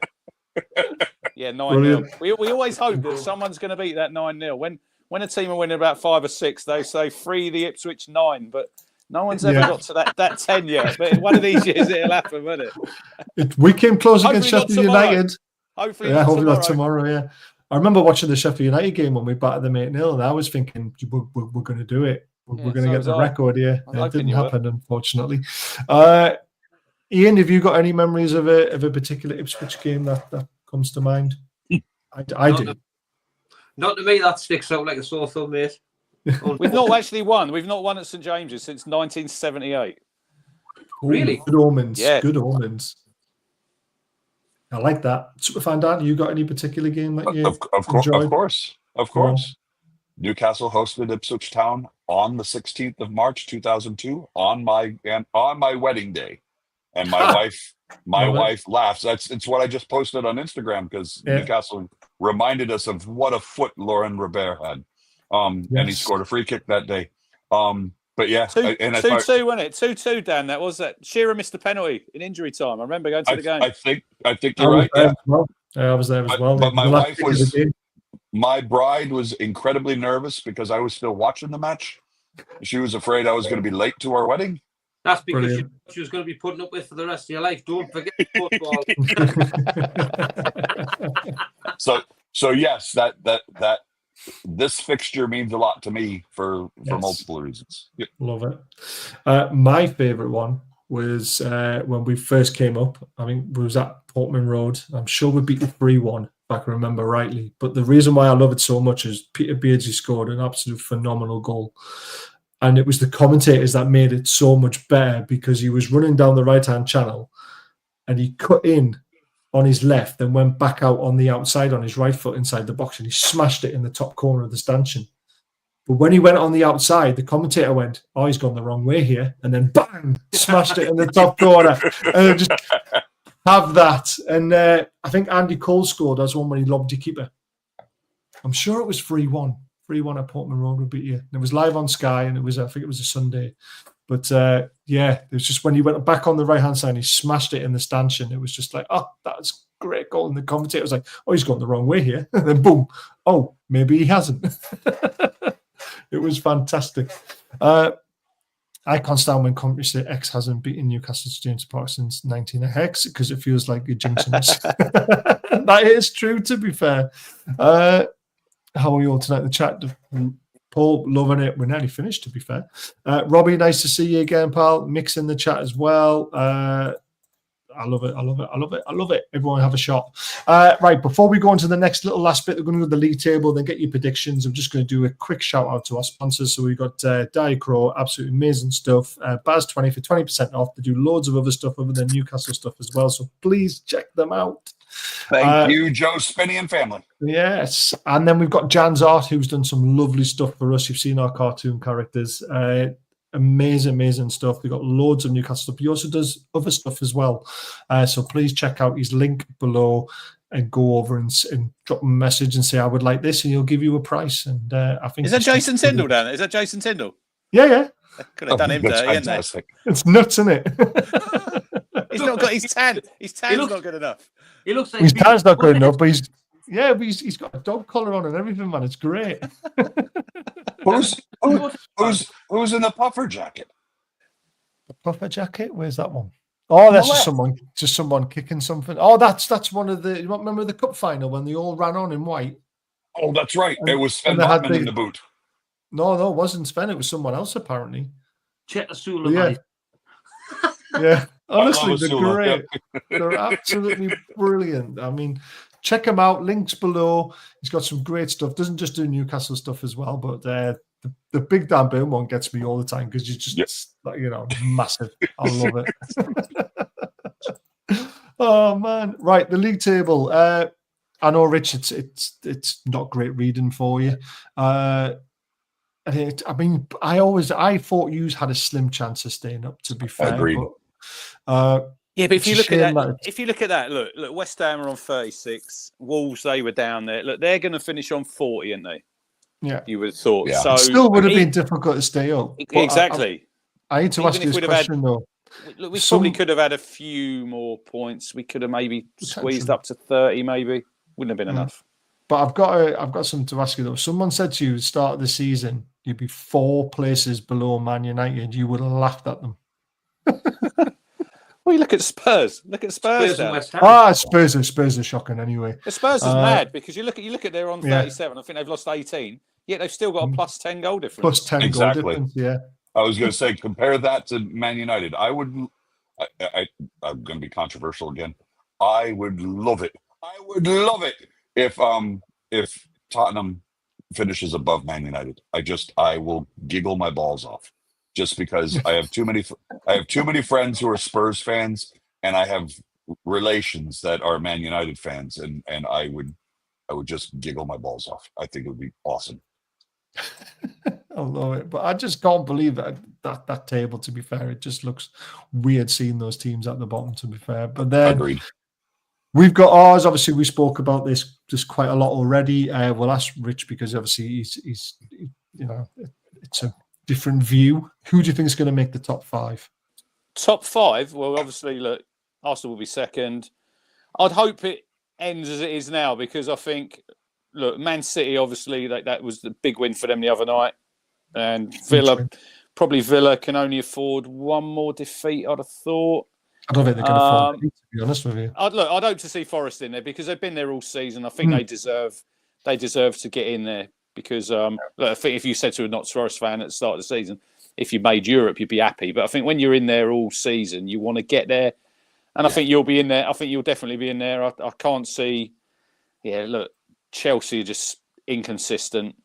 Yeah, 9-0. We always hope that someone's going to beat that 9-0. When a team are winning about 5 or 6, they say free the Ipswich 9, but no one's ever got to that 10 yet. But one of these years it'll happen, won't it? We came close against Sheffield United. Hopefully not tomorrow. Yeah. I remember watching the Sheffield United game when we battered them 8-0, and I was thinking, we're going to do it. We're going to get the record here. It didn't happen, unfortunately. Ian, have you got any memories of a particular Ipswich game that comes to mind? I do. Not to me, that sticks out like a sore thumb, mate. We've not actually won. We've not won at St James's since 1978. Really? Good omens. Yeah. Good omens. I like that. Superfan Dan, you got any particular game that you enjoyed? Of course. Newcastle hosted Ipswich Town on the 16th of March 2002 on my wedding day, and my wife laughs. It's what I just posted on Instagram because Newcastle reminded us of what a foot Lauren Robert had, and he scored a free kick that day. But yeah, 2-2, wasn't it? 2-2, Dan. That was that. Shearer missed the penalty in injury time. I remember going to the game. I think you're right. Yeah. I was there as well. But my bride was incredibly nervous because I was still watching the match. She was afraid I was going to be late to our wedding. That's because she was going to be putting up with for the rest of your life. Don't forget football. So yes, that this fixture means a lot to me for multiple reasons. Yep. Love it. My favourite one was when we first came up. I mean, it was at Portman Road. I'm sure we beat the 3-1, if I can remember rightly. But the reason why I love it so much is Peter Beardsley scored an absolute phenomenal goal. And it was the commentators that made it so much better because he was running down the right-hand channel and he cut in on his left and went back out on the outside on his right foot inside the box and he smashed it in the top corner of the stanchion. But when he went on the outside, the commentator went, "Oh, he's gone the wrong way here," and then bang, smashed it in the top corner, and just have that. And I think Andy Cole scored as one when he lobbed the keeper. I'm sure it was 3-1. 3-1 at Portman Road would beat you. And it was live on Sky, and I think it was a Sunday. But it was just when he went back on the right hand side, he smashed it in the stanchion. It was just like, oh, that's great goal. And the commentator was like, oh, he's gone the wrong way here. And then boom, oh, maybe he hasn't. It was fantastic. I can't stand when commentators say X hasn't beaten Newcastle James Park since 19X because it feels like you're jinxing us. That is true, to be fair. How are you all tonight in the chat? Paul, loving it. We're nearly finished, to be fair. Robbie, nice to see you again, pal. Mix in the chat as well. I love it. Everyone have a shot. Right, before we go into the next little last bit, we're going to go to the league table, then get your predictions. I'm just going to do a quick shout out to our sponsors. So we've got Diacro, absolutely amazing stuff. Baz20 for 20% off. They do loads of other stuff other than Newcastle stuff as well. So please check them out. Thank you, Joe Spinney and family. Yes. And then we've got Jan's Art, who's done some lovely stuff for us. You've seen our cartoon characters. Amazing stuff. We've got loads of Newcastle stuff. He also does other stuff as well. So please check out his link below and go over and drop him a message and say, I would like this, and he'll give you a price. And I think is that Jason Tyndall down there? Is that Jason Tyndall? Yeah. Could have done him dirty, hadn't they? It's nuts, isn't it? He's not got his tan. His tan's not good enough. He looks like his tan's not good enough, but he's got a dog collar on and everything, man. It's great. Who's in the puffer jacket? The puffer jacket? Where's that one? Oh, that's just someone kicking something. Oh, that's one of the. You remember the cup final when they all ran on in white? Oh, that's right. It was Sven Botman in the boot. No, it wasn't Sven. It was someone else apparently. Chet Asula, yeah. Honestly, they're great. They're absolutely brilliant. I mean, check him out. Links below. He's got some great stuff. Doesn't just do Newcastle stuff as well, but the Big Dan Boom one gets me all the time because you're just massive. I love it. Oh man! Right, the league table. I know, Rich. It's not great reading for you. I thought you had a slim chance of staying up. To be fair, agreed. But if you look at that, look, West Ham are on 36. Wolves, they were down there. Look, they're going to finish on 40, aren't they? Yeah, you would have thought. Yeah. So it still would have been difficult to stay up. Exactly. I need to ask you this question though. Look, we probably could have had a few more points. We could have maybe squeezed up to 30, maybe. Wouldn't have been enough. But I've got something to ask you though. Someone said to you at the start of the season you'd be 4 places below Man United. You would have laughed at them. Well, you look at Spurs. Spurs and West Ham. Spurs are shocking anyway. The Spurs is mad because you look at they're on 37. I think they've lost 18. Yet they've still got a plus 10 goal difference. Plus 10 goal difference. Yeah. I was going to say, compare that to Man United. I'm going to be controversial again. I would love it. If Tottenham finishes above Man United. I will giggle my balls off. Just because I have too many friends who are Spurs fans, and I have relations that are Man United fans, and I would just giggle my balls off. I think it would be awesome. I love it, but I just can't believe that table. To be fair, it just looks weird seeing those teams at the bottom. To be fair, but then agreed. We've got ours. Obviously, we spoke about this just quite a lot already. We'll ask Rich because obviously he's it's a different view. Who do you think is going to make the top 5? Top 5? Well, obviously, look, Arsenal will be second. I'd hope it ends as it is now because I think, look, Man City, obviously, that was the big win for them the other night. And Villa can only afford one more defeat, I'd have thought. I don't think they can afford it, to be honest with you. I'd hope to see Forest in there because they've been there all season. I think they deserve to get in there. Because look, I think if you said to a not Forest fan at the start of the season, if you made Europe, you'd be happy. But I think when you're in there all season, you want to get there. And I think you'll be in there. I think you'll definitely be in there. I can't see. Yeah, look, Chelsea are just inconsistent.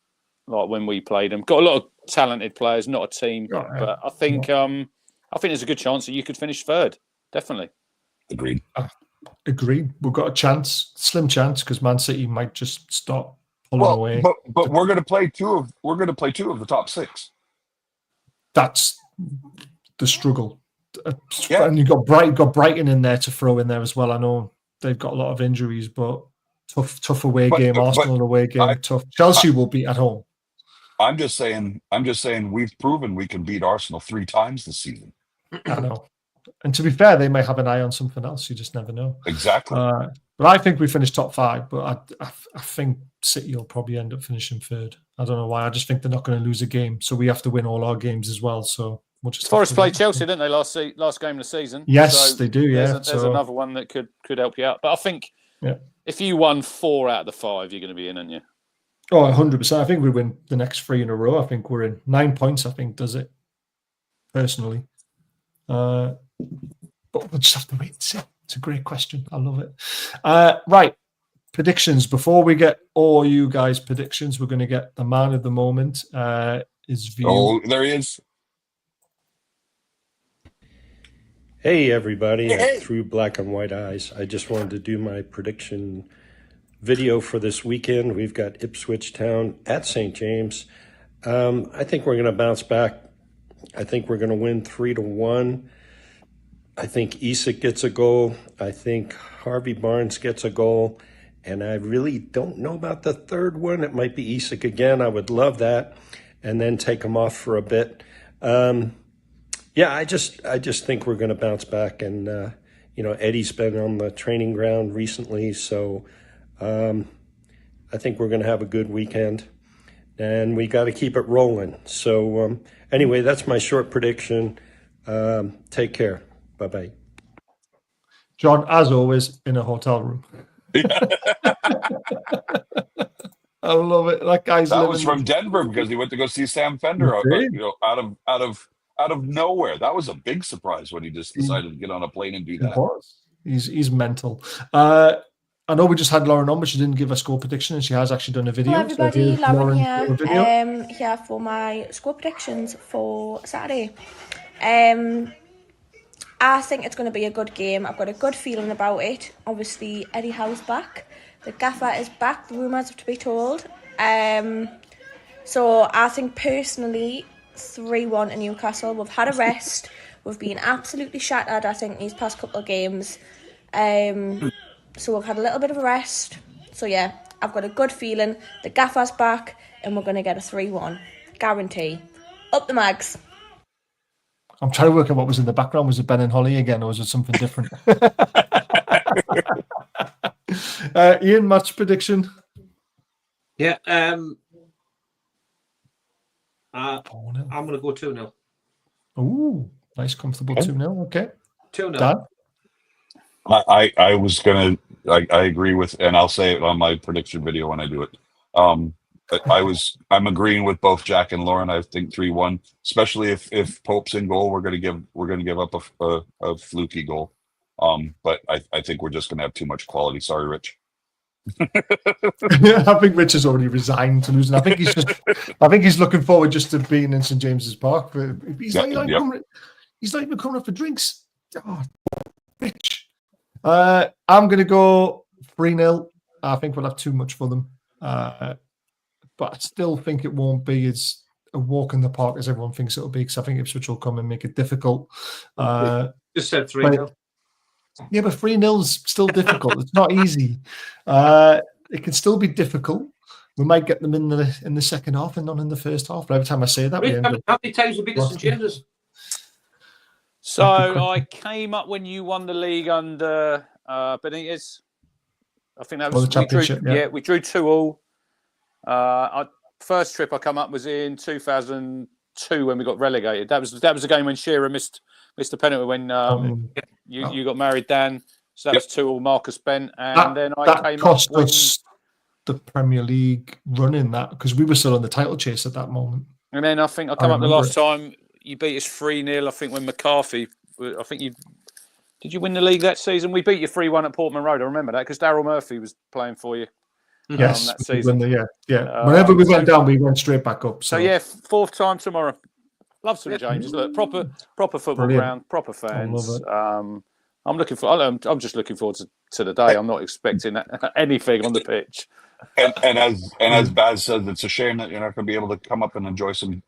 Like when we played them, got a lot of talented players, not a team. But I think there's a good chance that you could finish third. Definitely. Agreed. Agreed. We've got a chance, slim chance, because Man City might just stop pulling away. But we're going to play two of the top 6. That's the struggle. And you've got Brighton in there to throw in there as well. I know they've got a lot of injuries, but tough away game. Arsenal away game, tough. Chelsea will be at home. I'm just saying we've proven we can beat Arsenal 3 times this season. I know. And to be fair, they may have an eye on something else. You just never know. Exactly. But I think we finished top 5. But I think City will probably end up finishing 3rd. I don't know why. I just think they're not going to lose a game. So we have to win all our games as well. So we'll just Forest played Chelsea, didn't they, last game of the season? Yes, so they do. Yeah, there's another one that could help you out. But I think if you won 4 out of the 5, you're going to be in, aren't you? Oh, 100%. I think we win the next 3 in a row. I think we're in 9 points. I think does it personally. But we'll just have to wait and see. It's a great question. I love it. Right. Predictions. Before we get all you guys' predictions, we're going to get the man of the moment. His view. Oh, there he is. Hey, everybody. Through Black and White Eyes. I just wanted to do my prediction video for this weekend. We've got Ipswich Town at St. James. I think we're going to bounce back. I think we're going to win 3-1. I think Isak gets a goal. I think Harvey Barnes gets a goal. And I really don't know about the third one. It might be Isak again. I would love that. And then take him off for a bit. I just think we're going to bounce back. And, Eddie's been on the training ground recently. So I think we're going to have a good weekend. And we got to keep it rolling. So anyway, that's my short prediction. Take care. Bye-bye. John, as always, in a hotel room. I love it. That was from Denver because he went to go see Sam Fender out of nowhere. That was a big surprise when he just decided to get on a plane and do that. He's mental. I know we just had Lauren on, but she didn't give a score prediction, and she has actually done a video. Hello everybody, So Lauren here. Here for my score predictions for Saturday. I think it's going to be a good game. I've got a good feeling about it. Obviously, Eddie Howe's back. The gaffer is back. The rumours have to be told. So I think personally, 3-1 to Newcastle. We've had a rest. We've been absolutely shattered, I think, these past couple of games. So we've had a little bit of a rest. So yeah, I've got a good feeling. The gaffer's back, and we're going to get a 3-1. Guarantee. Up the Mags. I'm trying to work out what was in the background. Was it Ben and Holly again, or was it something different? Ian, match prediction? Yeah. I'm going to go 2-0. Ooh, nice, comfortable 2-0. Okay. 2-0. Dan? I was going to, I agree with, and I'll say it on my prediction video when I do it. I'm agreeing with both Jack and Lauren. I think 3-1, especially if Pope's in goal, we're going to give up a fluky goal. But I think we're just going to have too much quality. Sorry, Rich. I think Rich has already resigned to losing. I think he's looking forward just to being in St. James's Park. But he's not even coming up for drinks. Oh, Rich. I'm going to go 3-0. I think we'll have too much for them. But I still think it won't be as a walk in the park as everyone thinks it'll be, because I think Ipswich will come and make it difficult. Just said 3-0. Yeah, but 3-0's still difficult. It's not easy. It can still be difficult. We might get them in the second half and not in the first half. But every time I say that, how many times have you beaten St. James's? So I came up when you won the league under Benitez. I think that was the championship. We drew 2-2. First trip I come up was in 2002 when we got relegated. That was the game when Shearer missed the penalty when you got married, Dan. So that was 2-2. Marcus Bent, and then I came cost up when us the Premier League running that, because we were still on the title chase at that moment. And then I think I come up the last time you beat us 3-0. I think when McCarthy. I think you. Did you win the league that season? We beat you 3-1 at Portman Road. I remember that because Daryl Murphy was playing for you. Yes, that season. Whenever we went down, we went straight back up. So yeah, 4th time tomorrow. Love St. James's. Look, proper football ground, proper fans. I'm just looking forward to the day. I'm not expecting anything on the pitch. And as Baz says, it's a shame that you're not going to be able to come up and enjoy some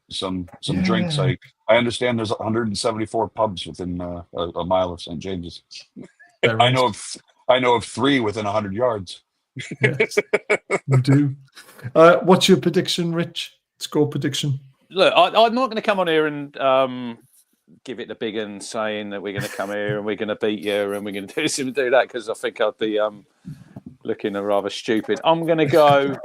drinks. I understand there's 174 pubs within a mile of St. James's. I know of 3 within 100 yards. Yes, we do. What's your prediction, Rich? Score prediction? Look, I'm not going to come on here and give it the big one, saying that we're going to come here and we're going to beat you and we're going to do this and do that, because I think I'd be looking rather stupid. I'm going to go.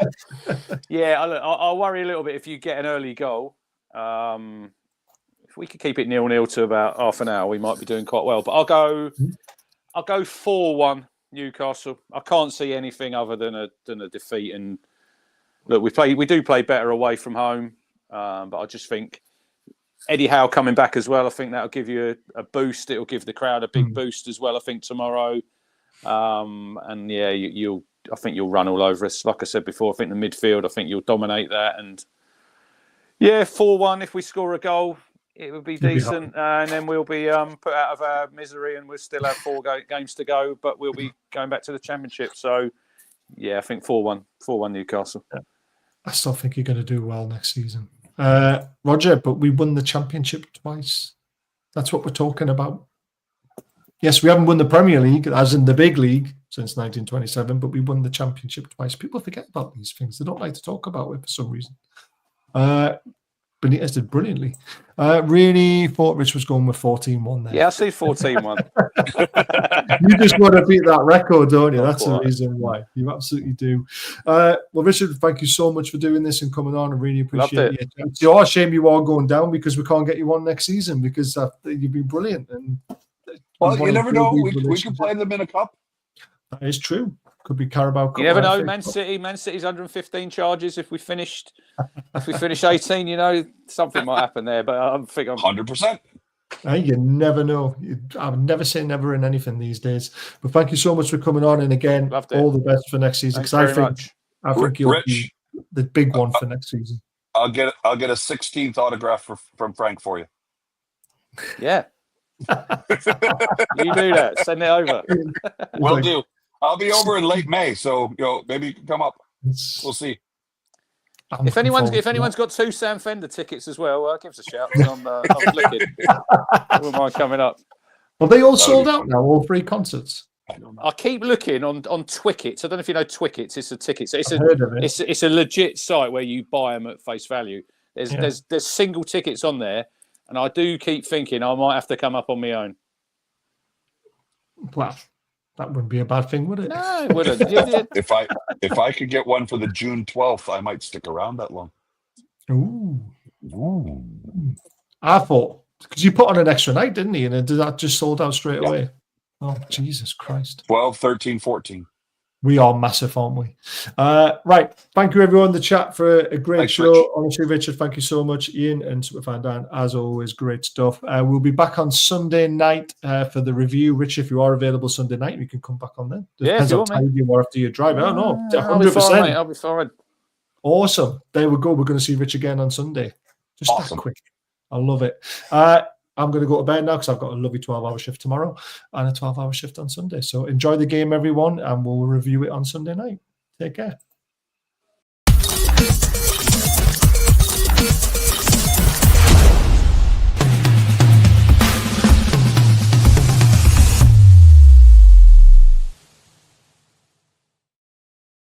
Yeah, I'll worry a little bit if you get an early goal. If we could keep it 0-0 to about half an hour, we might be doing quite well. But I'll go 4-1 Newcastle. I can't see anything other than a defeat. And look, we do play better away from home, but I just think Eddie Howe coming back as well, I think that'll give you a boost. It'll give the crowd a big boost as well, I think, tomorrow. And yeah, I think you'll run all over us. Like I said before, I think the midfield, I think you'll dominate that. And yeah, 4-1. If we score a goal, it would be decent. And then we'll be put out of our misery, and we'll still have 4 games to go, but we'll be going back to the Championship. So yeah, I think 4-1 Newcastle. I still think you're going to do well next season. Roger, but we won the Championship twice. That's what we're talking about. Yes, we haven't won the Premier League, as in the big league, since 1927, but we won the Championship twice. People forget about these things. They don't like to talk about it for some reason. Benitez did brilliantly. Really thought Rich was going with 14-1 there. Yeah, I see 14-1. You just want to beat that record, don't you? That's the reason why. You absolutely do. Well, Richard, thank you so much for doing this and coming on. I really appreciate it. It's a shame you are going down, because we can't get you on next season, because you've been brilliant. And well, you never know. We can play them in a cup. That is true. Could be Carabao Cup. You never know. Man City's 115 charges. If we finish 18, something might happen there. But I think I'm 100%. You never know. I would never say never in anything these days. But thank you so much for coming on. And again, all the best for next season. Because I think you'll be the big one for next season. I'll get a 16th autograph from Frank for you. Yeah. You do that. Send it over. Will do. I'll be over in late May, so maybe you can come up. We'll see. If anyone's got 2 Sam Fender tickets as well, give us a shout. I'm looking. I wouldn't mind coming up. Well, they all sold out now, all 3 concerts. I keep looking on Twickets. I don't know if you know Twickets. It's a ticket. So it's a legit site where you buy them at face value. There's single tickets on there, and I do keep thinking I might have to come up on my own. Well, that wouldn't be a bad thing, would it? No, it wouldn't. If I could get one for the June 12th, I might stick around that long. Ooh. I thought, because you put on an extra night, didn't you? And did that just sold out straight away? Oh, Jesus Christ. 12, 13, 14. We are massive, aren't we? Right. Thank you, everyone in the chat, for a great show. Rich. Honestly, Richard, thank you so much. Ian and Superfan Dan, as always, great stuff. We'll be back on Sunday night for the review. Rich, if you are available Sunday night, we can come back on then. Depends how tired you are after your drive. I don't know. 100%. I'll be fine. Awesome. There we go. We're going to see Rich again on Sunday. Just that quick. I love it. I'm going to go to bed now because I've got a lovely 12-hour shift tomorrow and a 12-hour shift on Sunday. So enjoy the game, everyone, and we'll review it on Sunday night. Take care.